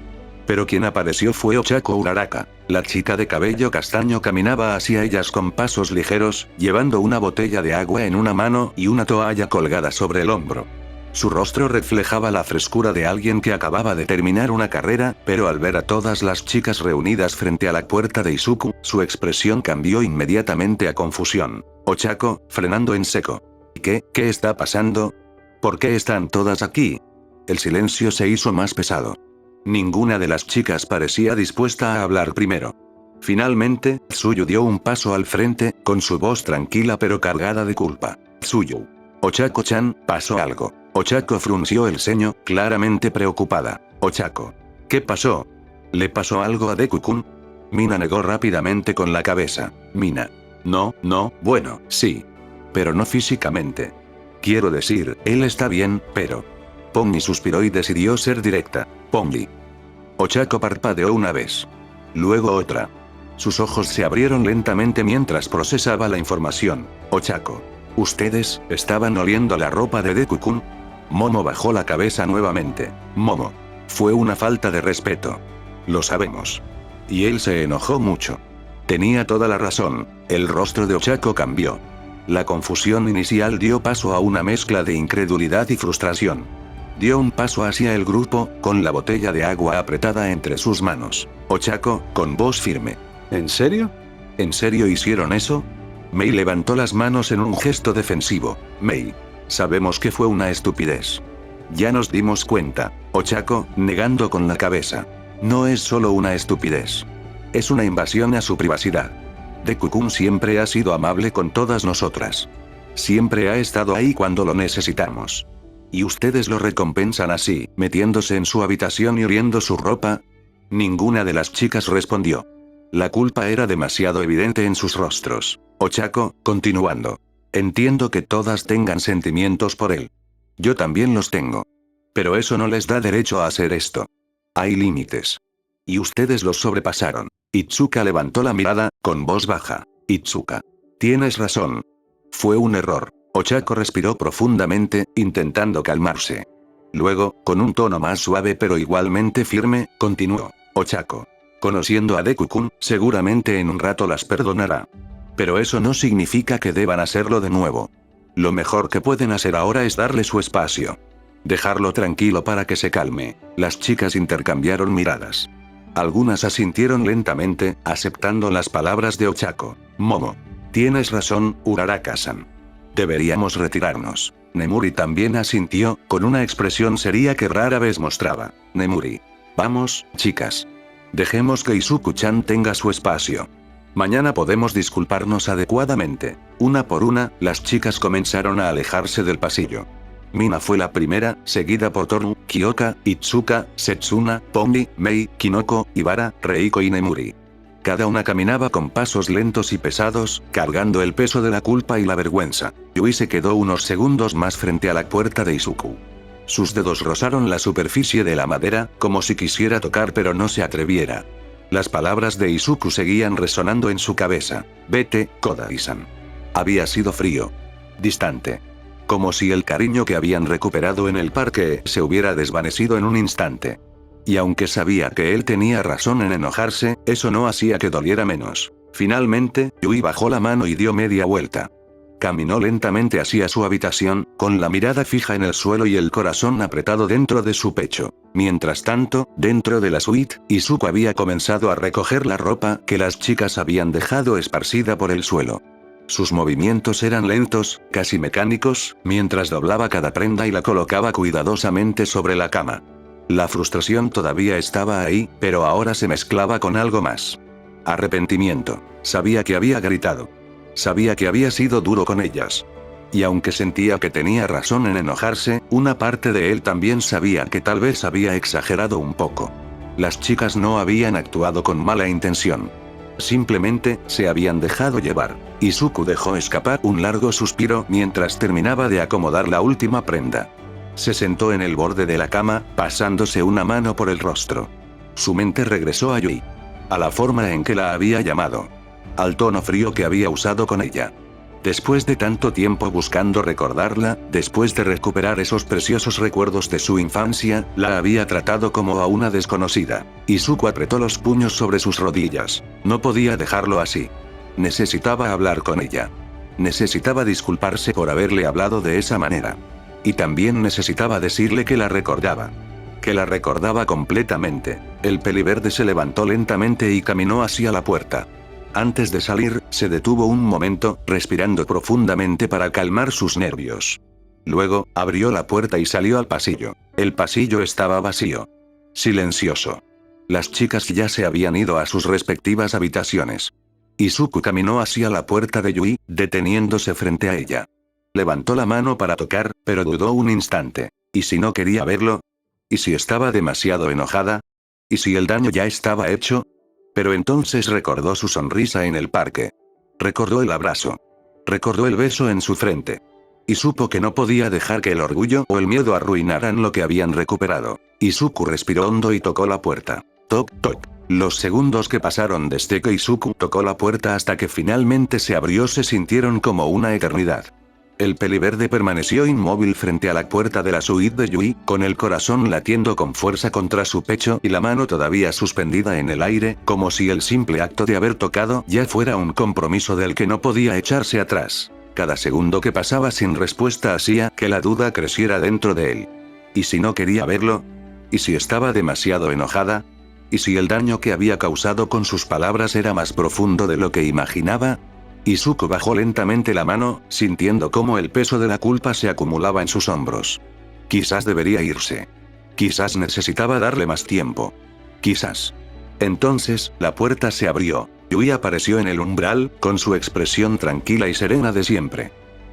Pero quien apareció fue Ochako Uraraka. La chica de cabello castaño caminaba hacia ellas con pasos ligeros, llevando una botella de agua en una mano y una toalla colgada sobre el hombro. Su rostro reflejaba la frescura de alguien que acababa de terminar una carrera, pero al ver a todas las chicas reunidas frente a la puerta de Izuku, su expresión cambió inmediatamente a confusión. Ochako, frenando en seco. ¿Qué está pasando? ¿Por qué están todas aquí? El silencio se hizo más pesado. Ninguna de las chicas parecía dispuesta a hablar primero. Finalmente, Tsuyu dio un paso al frente, con su voz tranquila pero cargada de culpa. Tsuyu. Ochako-chan, pasó algo. Ochako frunció el ceño, claramente preocupada. Ochako. ¿Qué pasó? ¿Le pasó algo a Deku-kun? Mina negó rápidamente con la cabeza. Mina. No, bueno, sí. Pero no físicamente. Quiero decir, él está bien, pero... Pongi suspiró y decidió ser directa. Pongi. Ochako parpadeó una vez. Luego otra. Sus ojos se abrieron lentamente mientras procesaba la información. Ochako. ¿Ustedes estaban oliendo la ropa de Deku-kun? Momo bajó la cabeza nuevamente. Momo. Fue una falta de respeto. Lo sabemos. Y él se enojó mucho. Tenía toda la razón. El rostro de Ochako cambió. La confusión inicial dio paso a una mezcla de incredulidad y frustración. Dio un paso hacia el grupo, con la botella de agua apretada entre sus manos. Ochako, con voz firme. ¿En serio? ¿En serio hicieron eso? Mei levantó las manos en un gesto defensivo. Mei. Sabemos que fue una estupidez. Ya nos dimos cuenta. Ochako, negando con la cabeza. No es solo una estupidez. Es una invasión a su privacidad. Deku-kun siempre ha sido amable con todas nosotras. Siempre ha estado ahí cuando lo necesitamos. ¿Y ustedes lo recompensan así, metiéndose en su habitación y oliendo su ropa? Ninguna de las chicas respondió. La culpa era demasiado evidente en sus rostros. Ochako, continuando. Entiendo que todas tengan sentimientos por él. Yo también los tengo. Pero eso no les da derecho a hacer esto. Hay límites. Y ustedes los sobrepasaron. Itsuka levantó la mirada, con voz baja. Itsuka. Tienes razón. Fue un error. Ochako respiró profundamente, intentando calmarse. Luego, con un tono más suave pero igualmente firme, continuó. Ochako. Conociendo a Deku-kun, seguramente en un rato las perdonará. Pero eso no significa que deban hacerlo de nuevo. Lo mejor que pueden hacer ahora es darle su espacio. Dejarlo tranquilo para que se calme. Las chicas intercambiaron miradas. Algunas asintieron lentamente, aceptando las palabras de Ochako. Momo. Tienes razón, Uraraka-san. Deberíamos retirarnos. Nemuri también asintió, con una expresión seria que rara vez mostraba. Nemuri. Vamos, chicas. Dejemos que Izuku-chan tenga su espacio. Mañana podemos disculparnos adecuadamente. Una por una, las chicas comenzaron a alejarse del pasillo. Mina fue la primera, seguida por Toru, Kyoka, Itsuka, Setsuna, Pongi, Mei, Kinoko, Ibara, Reiko y Nemuri. Cada una caminaba con pasos lentos y pesados, cargando el peso de la culpa y la vergüenza. Yui se quedó unos segundos más frente a la puerta de Izuku. Sus dedos rozaron la superficie de la madera, como si quisiera tocar pero no se atreviera. Las palabras de Izuku seguían resonando en su cabeza. Vete, Kodai-san. Había sido frío. Distante. Como si el cariño que habían recuperado en el parque se hubiera desvanecido en un instante. Y aunque sabía que él tenía razón en enojarse, eso no hacía que doliera menos. Finalmente, Yui bajó la mano y dio media vuelta. Caminó lentamente hacia su habitación, con la mirada fija en el suelo y el corazón apretado dentro de su pecho. Mientras tanto, dentro de la suite, Izuku había comenzado a recoger la ropa que las chicas habían dejado esparcida por el suelo. Sus movimientos eran lentos, casi mecánicos, mientras doblaba cada prenda y la colocaba cuidadosamente sobre la cama. La frustración todavía estaba ahí, pero ahora se mezclaba con algo más. Arrepentimiento. Sabía que había gritado. Sabía que había sido duro con ellas. Y aunque sentía que tenía razón en enojarse, una parte de él también sabía que tal vez había exagerado un poco. Las chicas no habían actuado con mala intención. Simplemente, se habían dejado llevar. Izuku dejó escapar un largo suspiro mientras terminaba de acomodar la última prenda. Se sentó en el borde de la cama, pasándose una mano por el rostro. Su mente regresó a Yui. A la forma en que la había llamado. Al tono frío que había usado con ella. Después de tanto tiempo buscando recordarla, después de recuperar esos preciosos recuerdos de su infancia, la había tratado como a una desconocida. Izuku apretó los puños sobre sus rodillas. No podía dejarlo así. Necesitaba hablar con ella. Necesitaba disculparse por haberle hablado de esa manera. Y también necesitaba decirle que la recordaba. Que la recordaba completamente. El peliverde se levantó lentamente y caminó hacia la puerta. Antes de salir, se detuvo un momento, respirando profundamente para calmar sus nervios. Luego, abrió la puerta y salió al pasillo. El pasillo estaba vacío. Silencioso. Las chicas ya se habían ido a sus respectivas habitaciones. Izuku caminó hacia la puerta de Yui, deteniéndose frente a ella. Levantó la mano para tocar, pero dudó un instante. ¿Y si no quería verlo? ¿Y si estaba demasiado enojada? ¿Y si el daño ya estaba hecho? Pero entonces recordó su sonrisa en el parque. Recordó el abrazo. Recordó el beso en su frente. Y supo que no podía dejar que el orgullo o el miedo arruinaran lo que habían recuperado. Izuku respiró hondo y tocó la puerta. Toc, toc. Los segundos que pasaron desde que Izuku tocó la puerta hasta que finalmente se abrió se sintieron como una eternidad. El peliverde permaneció inmóvil frente a la puerta de la suite de Yui, con el corazón latiendo con fuerza contra su pecho y la mano todavía suspendida en el aire, como si el simple acto de haber tocado ya fuera un compromiso del que no podía echarse atrás. Cada segundo que pasaba sin respuesta hacía que la duda creciera dentro de él. ¿Y si no quería verlo? ¿Y si estaba demasiado enojada? ¿Y si el daño que había causado con sus palabras era más profundo de lo que imaginaba? Izuku bajó lentamente la mano, sintiendo cómo el peso de la culpa se acumulaba en sus hombros. Quizás debería irse. Quizás necesitaba darle más tiempo. Quizás. Entonces, la puerta se abrió. Yui apareció en el umbral, con su expresión tranquila y serena de siempre.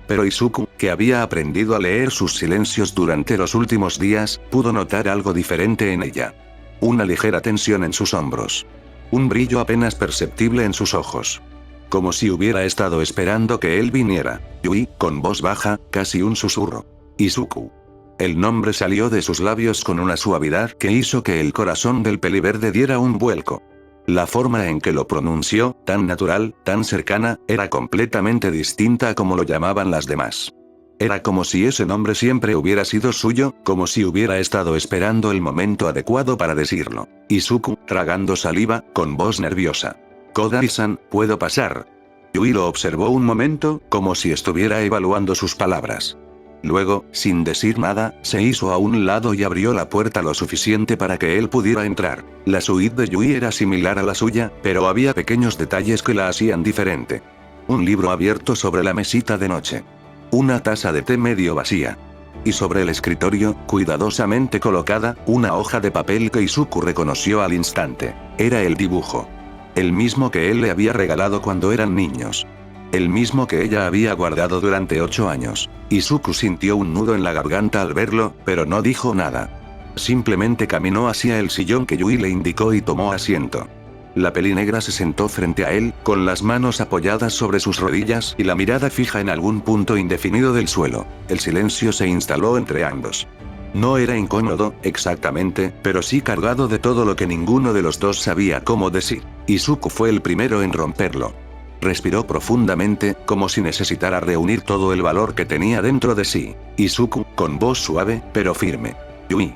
Pero Izuku, que había aprendido a leer sus silencios durante los últimos días, pudo notar algo diferente en ella. Una ligera tensión en sus hombros. Un brillo apenas perceptible en sus ojos. Como si hubiera estado esperando que él viniera. Yui, con voz baja, casi un susurro. Izuku. El nombre salió de sus labios con una suavidad que hizo que el corazón del peliverde diera un vuelco. La forma en que lo pronunció, tan natural, tan cercana, era completamente distinta a como lo llamaban las demás. Era como si ese nombre siempre hubiera sido suyo, como si hubiera estado esperando el momento adecuado para decirlo. Izuku, tragando saliva, con voz nerviosa. Kodai-san, ¿puedo pasar? Yui lo observó un momento, como si estuviera evaluando sus palabras. Luego, sin decir nada, se hizo a un lado y abrió la puerta lo suficiente para que él pudiera entrar. La suite de Yui era similar a la suya, pero había pequeños detalles que la hacían diferente. Un libro abierto sobre la mesita de noche. Una taza de té medio vacía. Y sobre el escritorio, cuidadosamente colocada, una hoja de papel que Izuku reconoció al instante. Era el dibujo. El mismo que él le había regalado cuando eran niños. El mismo que ella había guardado durante 8 años. Izuku sintió un nudo en la garganta al verlo, pero no dijo nada. Simplemente caminó hacia el sillón que Yui le indicó y tomó asiento. La pelinegra se sentó frente a él, con las manos apoyadas sobre sus rodillas y la mirada fija en algún punto indefinido del suelo. El silencio se instaló entre ambos. No era incómodo, exactamente, pero sí cargado de todo lo que ninguno de los dos sabía cómo decir. Izuku fue el primero en romperlo. Respiró profundamente, como si necesitara reunir todo el valor que tenía dentro de sí. Izuku, con voz suave, pero firme. Yui.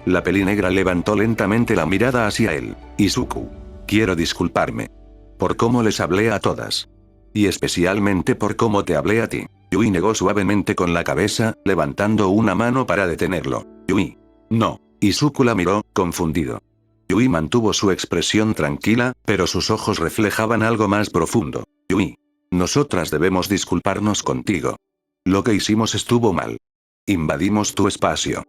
La pelinegra levantó lentamente la mirada hacia él. Izuku. Quiero disculparme. Por cómo les hablé a todas. Y especialmente por cómo te hablé a ti. Yui negó suavemente con la cabeza, levantando una mano para detenerlo. Yui. No. Izuku la miró, confundido. Yui mantuvo su expresión tranquila, pero sus ojos reflejaban algo más profundo. Yui. Nosotras debemos disculparnos contigo. Lo que hicimos estuvo mal. Invadimos tu espacio.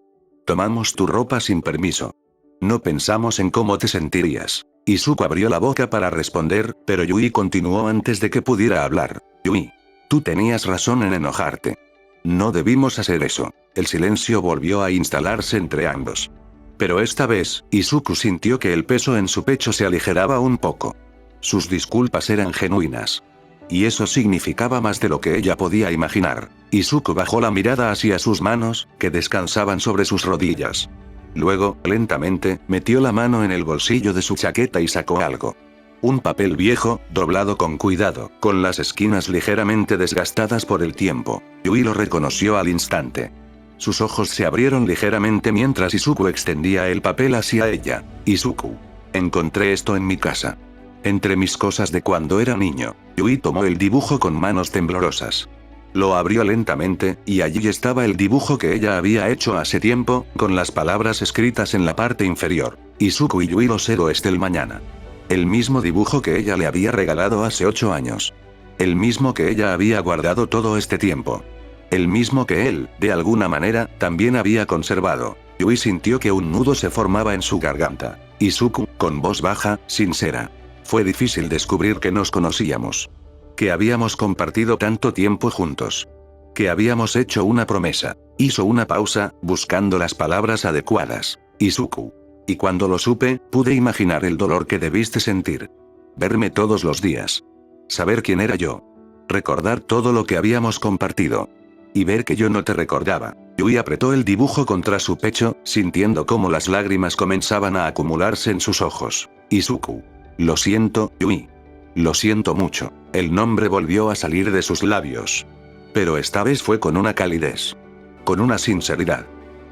Tomamos tu ropa sin permiso. No pensamos en cómo te sentirías. Izuku abrió la boca para responder, pero Yui continuó antes de que pudiera hablar. Yui. Tú tenías razón en enojarte. No debimos hacer eso. El silencio volvió a instalarse entre ambos. Pero esta vez, Izuku sintió que el peso en su pecho se aligeraba un poco. Sus disculpas eran genuinas. Y eso significaba más de lo que ella podía imaginar. Izuku bajó la mirada hacia sus manos, que descansaban sobre sus rodillas. Luego, lentamente, metió la mano en el bolsillo de su chaqueta y sacó algo. Un papel viejo, doblado con cuidado, con las esquinas ligeramente desgastadas por el tiempo. Yui lo reconoció al instante. Sus ojos se abrieron ligeramente mientras Izuku extendía el papel hacia ella. Izuku. Encontré esto en mi casa. Entre mis cosas de cuando era niño. Yui tomó el dibujo con manos temblorosas. Lo abrió lentamente, y allí estaba el dibujo que ella había hecho hace tiempo, con las palabras escritas en la parte inferior. Izuku y Yui los héroes del mañana. El mismo dibujo que ella le había regalado hace 8 años. El mismo que ella había guardado todo este tiempo. El mismo que él, de alguna manera, también había conservado. Yui sintió que un nudo se formaba en su garganta. Izuku, con voz baja, sincera. Fue difícil descubrir que nos conocíamos. Que habíamos compartido tanto tiempo juntos. Que habíamos hecho una promesa. Hizo una pausa, buscando las palabras adecuadas. Izuku. Y cuando lo supe, pude imaginar el dolor que debiste sentir. Verme todos los días. Saber quién era yo. Recordar todo lo que habíamos compartido. Y ver que yo no te recordaba. Yui apretó el dibujo contra su pecho, sintiendo cómo las lágrimas comenzaban a acumularse en sus ojos. Izuku. Lo siento, Yui. Lo siento mucho. El nombre volvió a salir de sus labios. Pero esta vez fue con una calidez. Con una sinceridad.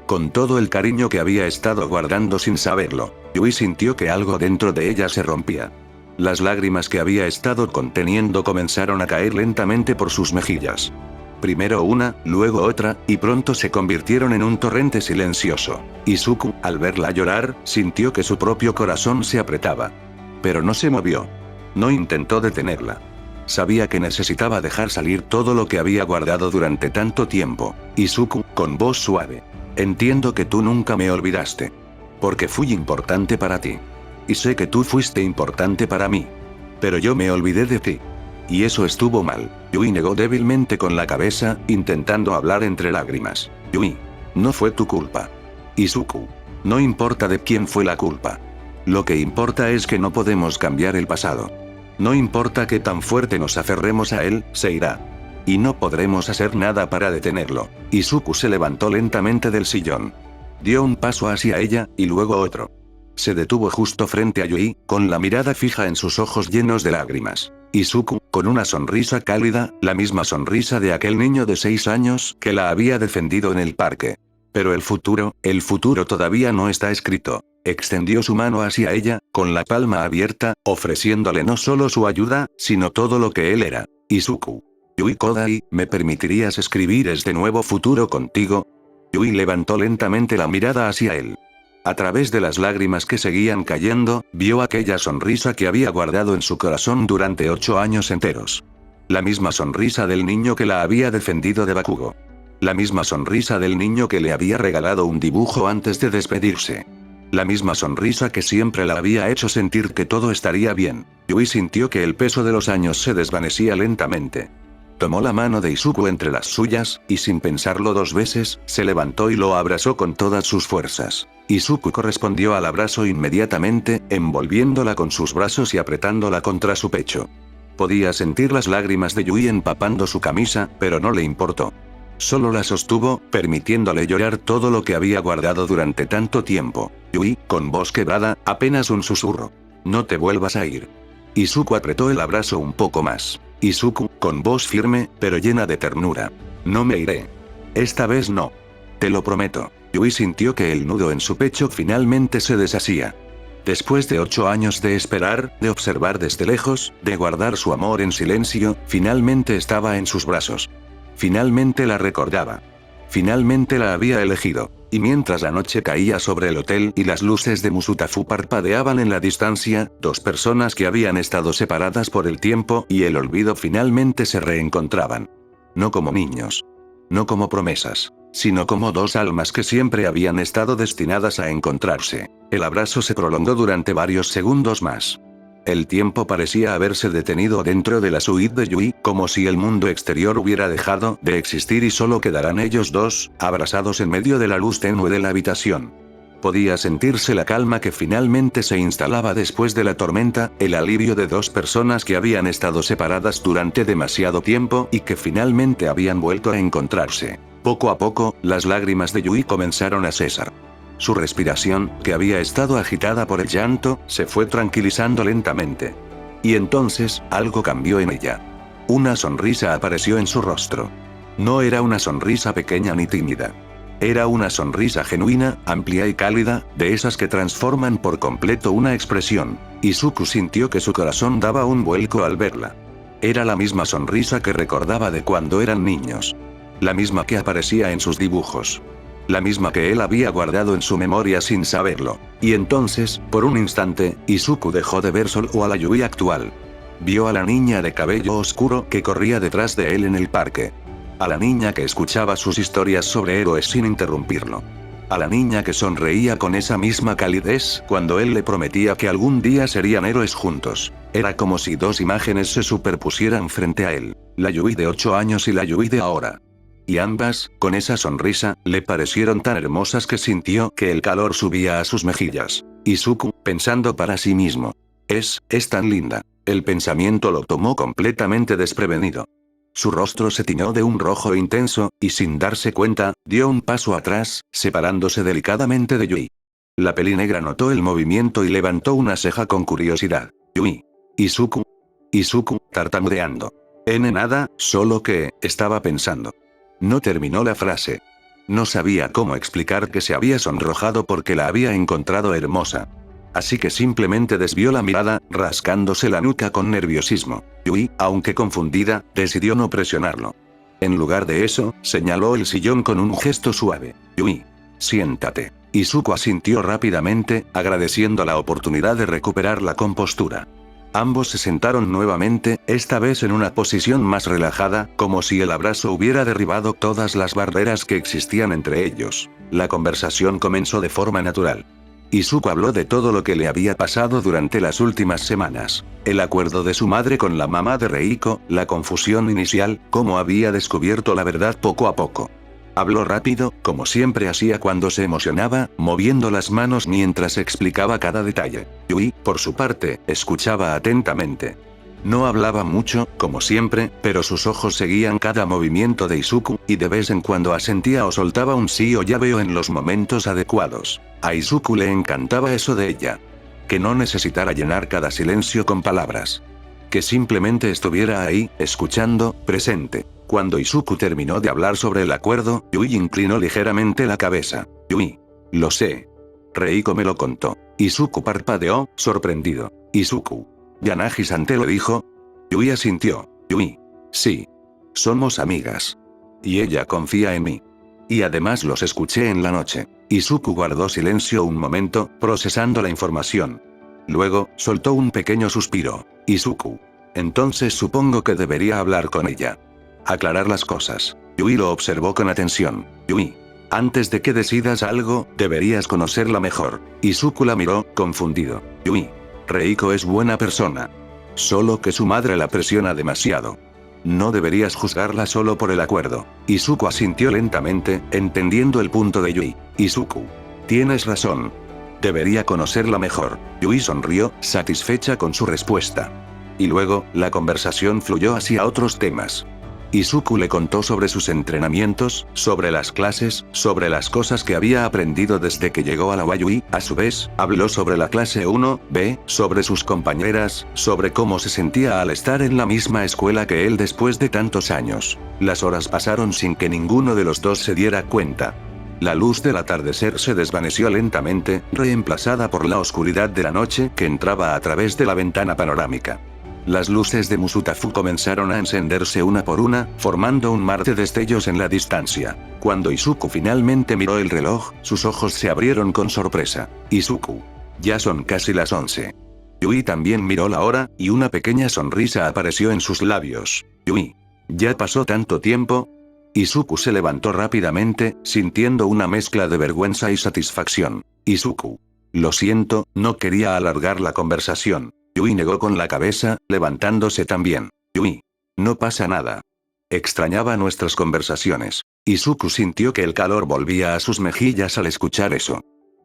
Con todo el cariño que había estado guardando sin saberlo, Yui sintió que algo dentro de ella se rompía. Las lágrimas que había estado conteniendo comenzaron a caer lentamente por sus mejillas. Primero una, luego otra, y pronto se convirtieron en un torrente silencioso. Izuku, al verla llorar, sintió que su propio corazón se apretaba. Pero no se movió. No intentó detenerla. Sabía que necesitaba dejar salir todo lo que había guardado durante tanto tiempo. Izuku, con voz suave. Entiendo que tú nunca me olvidaste. Porque fui importante para ti. Y sé que tú fuiste importante para mí. Pero yo me olvidé de ti. Y eso estuvo mal. Yui negó débilmente con la cabeza, intentando hablar entre lágrimas. Yui. No fue tu culpa. Izuku. No importa de quién fue la culpa. Lo que importa es que no podemos cambiar el pasado. No importa que tan fuerte nos aferremos a él, se irá. Y no podremos hacer nada para detenerlo. Izuku se levantó lentamente del sillón. Dio un paso hacia ella, y luego otro. Se detuvo justo frente a Yui, con la mirada fija en sus ojos llenos de lágrimas. Izuku, con una sonrisa cálida, la misma sonrisa de aquel niño de 6 años que la había defendido en el parque. Pero el futuro todavía no está escrito. Extendió su mano hacia ella, con la palma abierta, ofreciéndole no solo su ayuda, sino todo lo que él era. Izuku. Yui Kodai, ¿me permitirías escribir este nuevo futuro contigo? Yui levantó lentamente la mirada hacia él. A través de las lágrimas que seguían cayendo, vio aquella sonrisa que había guardado en su corazón durante 8 años enteros. La misma sonrisa del niño que la había defendido de Bakugo. La misma sonrisa del niño que le había regalado un dibujo antes de despedirse. La misma sonrisa que siempre la había hecho sentir que todo estaría bien. Yui sintió que el peso de los años se desvanecía lentamente. Tomó la mano de Izuku entre las suyas, y sin pensarlo 2 veces, se levantó y lo abrazó con todas sus fuerzas. Izuku correspondió al abrazo inmediatamente, envolviéndola con sus brazos y apretándola contra su pecho. Podía sentir las lágrimas de Yui empapando su camisa, pero no le importó. Solo la sostuvo, permitiéndole llorar todo lo que había guardado durante tanto tiempo. Yui, con voz quebrada, apenas un susurro. No te vuelvas a ir. Izuku apretó el abrazo un poco más. Izuku, con voz firme, pero llena de ternura. No me iré. Esta vez no. Te lo prometo. Yui sintió que el nudo en su pecho finalmente se deshacía. Después de 8 años de esperar, de observar desde lejos, de guardar su amor en silencio, finalmente estaba en sus brazos. Finalmente la recordaba. Finalmente la había elegido. Y mientras la noche caía sobre el hotel y las luces de Musutafu parpadeaban en la distancia, 2 personas que habían estado separadas por el tiempo y el olvido finalmente se reencontraban. No como niños. No como promesas. Sino como 2 almas que siempre habían estado destinadas a encontrarse. El abrazo se prolongó durante varios segundos más. El tiempo parecía haberse detenido dentro de la suite de Yui, como si el mundo exterior hubiera dejado de existir y solo quedaran ellos 2, abrazados en medio de la luz tenue de la habitación. Podía sentirse la calma que finalmente se instalaba después de la tormenta, el alivio de 2 personas que habían estado separadas durante demasiado tiempo y que finalmente habían vuelto a encontrarse. Poco a poco, las lágrimas de Yui comenzaron a cesar. Su respiración, que había estado agitada por el llanto, se fue tranquilizando lentamente. Y entonces, algo cambió en ella. Una sonrisa apareció en su rostro. No era una sonrisa pequeña ni tímida. Era una sonrisa genuina, amplia y cálida, de esas que transforman por completo una expresión. Izuku sintió que su corazón daba un vuelco al verla. Era la misma sonrisa que recordaba de cuando eran niños. La misma que aparecía en sus dibujos. La misma que él había guardado en su memoria sin saberlo. Y entonces, por un instante, Izuku dejó de ver solo a la Yui actual. Vio a la niña de cabello oscuro que corría detrás de él en el parque. A la niña que escuchaba sus historias sobre héroes sin interrumpirlo. A la niña que sonreía con esa misma calidez cuando él le prometía que algún día serían héroes juntos. Era como si 2 imágenes se superpusieran frente a él. La Yui de 8 años y la Yui de ahora. y ambas, con esa sonrisa, le parecieron tan hermosas que sintió que el calor subía a sus mejillas. Izuku, pensando para sí mismo. Es tan linda. El pensamiento lo tomó completamente desprevenido. Su rostro se tiñó de un rojo intenso, y sin darse cuenta, dio un paso atrás, separándose delicadamente de Yui. La pelinegra notó el movimiento y levantó una ceja con curiosidad. Yui. Izuku. Izuku, tartamudeando. Nada, solo que, estaba pensando. No terminó la frase. No sabía cómo explicar que se había sonrojado porque la había encontrado hermosa. Así que simplemente desvió la mirada, rascándose la nuca con nerviosismo. Yui, aunque confundida, decidió no presionarlo. En lugar de eso, señaló el sillón con un gesto suave. Yui. Siéntate. Izuku asintió rápidamente, agradeciendo la oportunidad de recuperar la compostura. Ambos se sentaron nuevamente, esta vez en una posición más relajada, como si el abrazo hubiera derribado todas las barreras que existían entre ellos. La conversación comenzó de forma natural. Izuku habló de todo lo que le había pasado durante las últimas semanas. El acuerdo de su madre con la mamá de Reiko, la confusión inicial, cómo había descubierto la verdad poco a poco. Habló rápido, como siempre hacía cuando se emocionaba, moviendo las manos mientras explicaba cada detalle. Yui, por su parte, escuchaba atentamente. No hablaba mucho, como siempre, pero sus ojos seguían cada movimiento de Izuku, y de vez en cuando asentía o soltaba un sí o ya veo en los momentos adecuados. A Izuku le encantaba eso de ella. Que no necesitara llenar cada silencio con palabras. Que simplemente estuviera ahí, escuchando, presente. Cuando Izuku terminó de hablar sobre el acuerdo, Yui inclinó ligeramente la cabeza. Yui. Lo sé. Reiko me lo contó. Izuku parpadeó, sorprendido. Izuku. ¿Yanagi-san te lo dijo? Yui asintió. Yui. Sí. Somos amigas. Y ella confía en mí. Y además los escuché en la noche. Izuku guardó silencio un momento, procesando la información. Luego, soltó un pequeño suspiro. Izuku. Entonces supongo que debería hablar con ella. Aclarar las cosas. Yui lo observó con atención. Yui. Antes de que decidas algo, deberías conocerla mejor. Izuku la miró, confundido. Yui. Reiko es buena persona. Solo que su madre la presiona demasiado. No deberías juzgarla solo por el acuerdo. Izuku asintió lentamente, entendiendo el punto de Yui. Izuku. Tienes razón. Debería conocerla mejor. Yui sonrió, satisfecha con su respuesta. Y luego, la conversación fluyó hacia otros temas. Izuku le contó sobre sus entrenamientos, sobre las clases, sobre las cosas que había aprendido desde que llegó a la Wayui. A su vez, habló sobre la clase 1B, sobre sus compañeras, sobre cómo se sentía al estar en la misma escuela que él después de tantos años. Las horas pasaron sin que ninguno de los dos se diera cuenta. La luz del atardecer se desvaneció lentamente, reemplazada por la oscuridad de la noche que entraba a través de la ventana panorámica. Las luces de Musutafu comenzaron a encenderse una por una, formando un mar de destellos en la distancia. Cuando Izuku finalmente miró el reloj, sus ojos se abrieron con sorpresa. Izuku. Ya son casi las 11. Yui también miró la hora, y una pequeña sonrisa apareció en sus labios. Yui. ¿Ya pasó tanto tiempo? Izuku se levantó rápidamente, sintiendo una mezcla de vergüenza y satisfacción. Izuku. Lo siento, no quería alargar la conversación. Yui negó con la cabeza, levantándose también. Yui. No pasa nada. Extrañaba nuestras conversaciones. Izuku sintió que el calor volvía a sus mejillas al escuchar eso.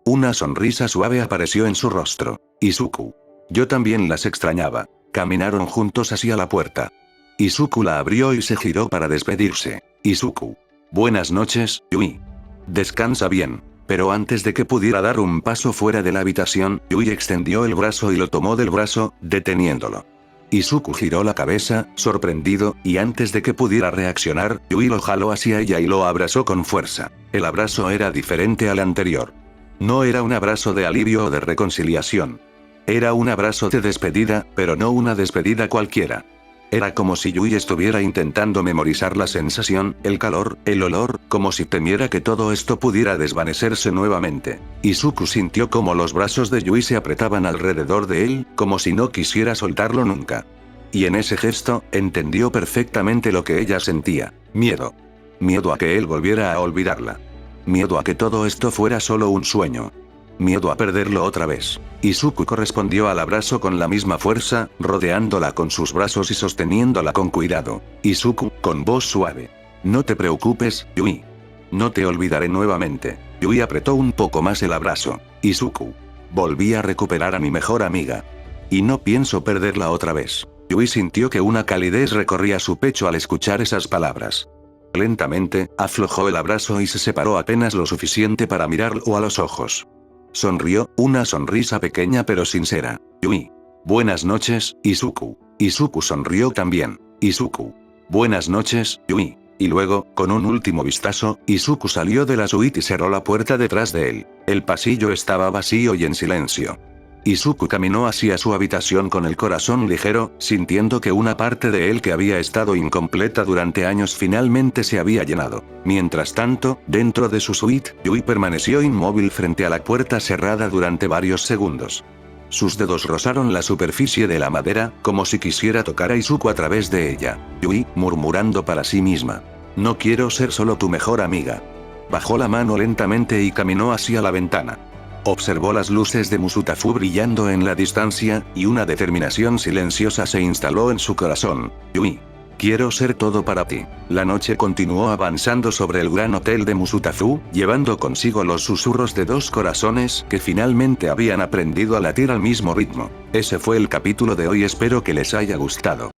Una sonrisa suave apareció en su rostro. Izuku. Yo también las extrañaba. Caminaron juntos hacia la puerta. Izuku la abrió y se giró para despedirse. Izuku. Buenas noches, Yui. Descansa bien. Pero antes de que pudiera dar un paso fuera de la habitación, Yui extendió el brazo y lo tomó del brazo, deteniéndolo. Izuku giró la cabeza, sorprendido, y antes de que pudiera reaccionar, Yui lo jaló hacia ella y lo abrazó con fuerza. El abrazo era diferente al anterior. No era un abrazo de alivio o de reconciliación. Era un abrazo de despedida, pero no una despedida cualquiera. Era como si Yui estuviera intentando memorizar la sensación, el calor, el olor, como si temiera que todo esto pudiera desvanecerse nuevamente. Izuku sintió como los brazos de Yui se apretaban alrededor de él, como si no quisiera soltarlo nunca. Y en ese gesto, entendió perfectamente lo que ella sentía. Miedo. Miedo a que él volviera a olvidarla. Miedo a que todo esto fuera solo un sueño. Miedo a perderlo otra vez. Izuku correspondió al abrazo con la misma fuerza, rodeándola con sus brazos y sosteniéndola con cuidado. Izuku, con voz suave. No te preocupes, Yui. No te olvidaré nuevamente. Yui apretó un poco más el abrazo. Izuku. Volví a recuperar a mi mejor amiga. Y no pienso perderla otra vez. Yui sintió que una calidez recorría su pecho al escuchar esas palabras. Lentamente, aflojó el abrazo y se separó apenas lo suficiente para mirarlo a los ojos. Sonrió, una sonrisa pequeña pero sincera. Yui. Buenas noches, Izuku. Izuku sonrió también. Izuku. Buenas noches, Yui. Y luego, con un último vistazo, Izuku salió de la suite y cerró la puerta detrás de él. El pasillo estaba vacío y en silencio. Izuku caminó hacia su habitación con el corazón ligero, sintiendo que una parte de él que había estado incompleta durante años finalmente se había llenado. Mientras tanto, dentro de su suite, Yui permaneció inmóvil frente a la puerta cerrada durante varios segundos. Sus dedos rozaron la superficie de la madera, como si quisiera tocar a Izuku a través de ella. Yui, murmurando para sí misma. No quiero ser solo tu mejor amiga. Bajó la mano lentamente y caminó hacia la ventana. Observó las luces de Musutafu brillando en la distancia, y una determinación silenciosa se instaló en su corazón. Yui. Quiero ser todo para ti. La noche continuó avanzando sobre el gran hotel de Musutafu, llevando consigo los susurros de dos corazones que finalmente habían aprendido a latir al mismo ritmo. Ese fue el capítulo de hoy, espero que les haya gustado.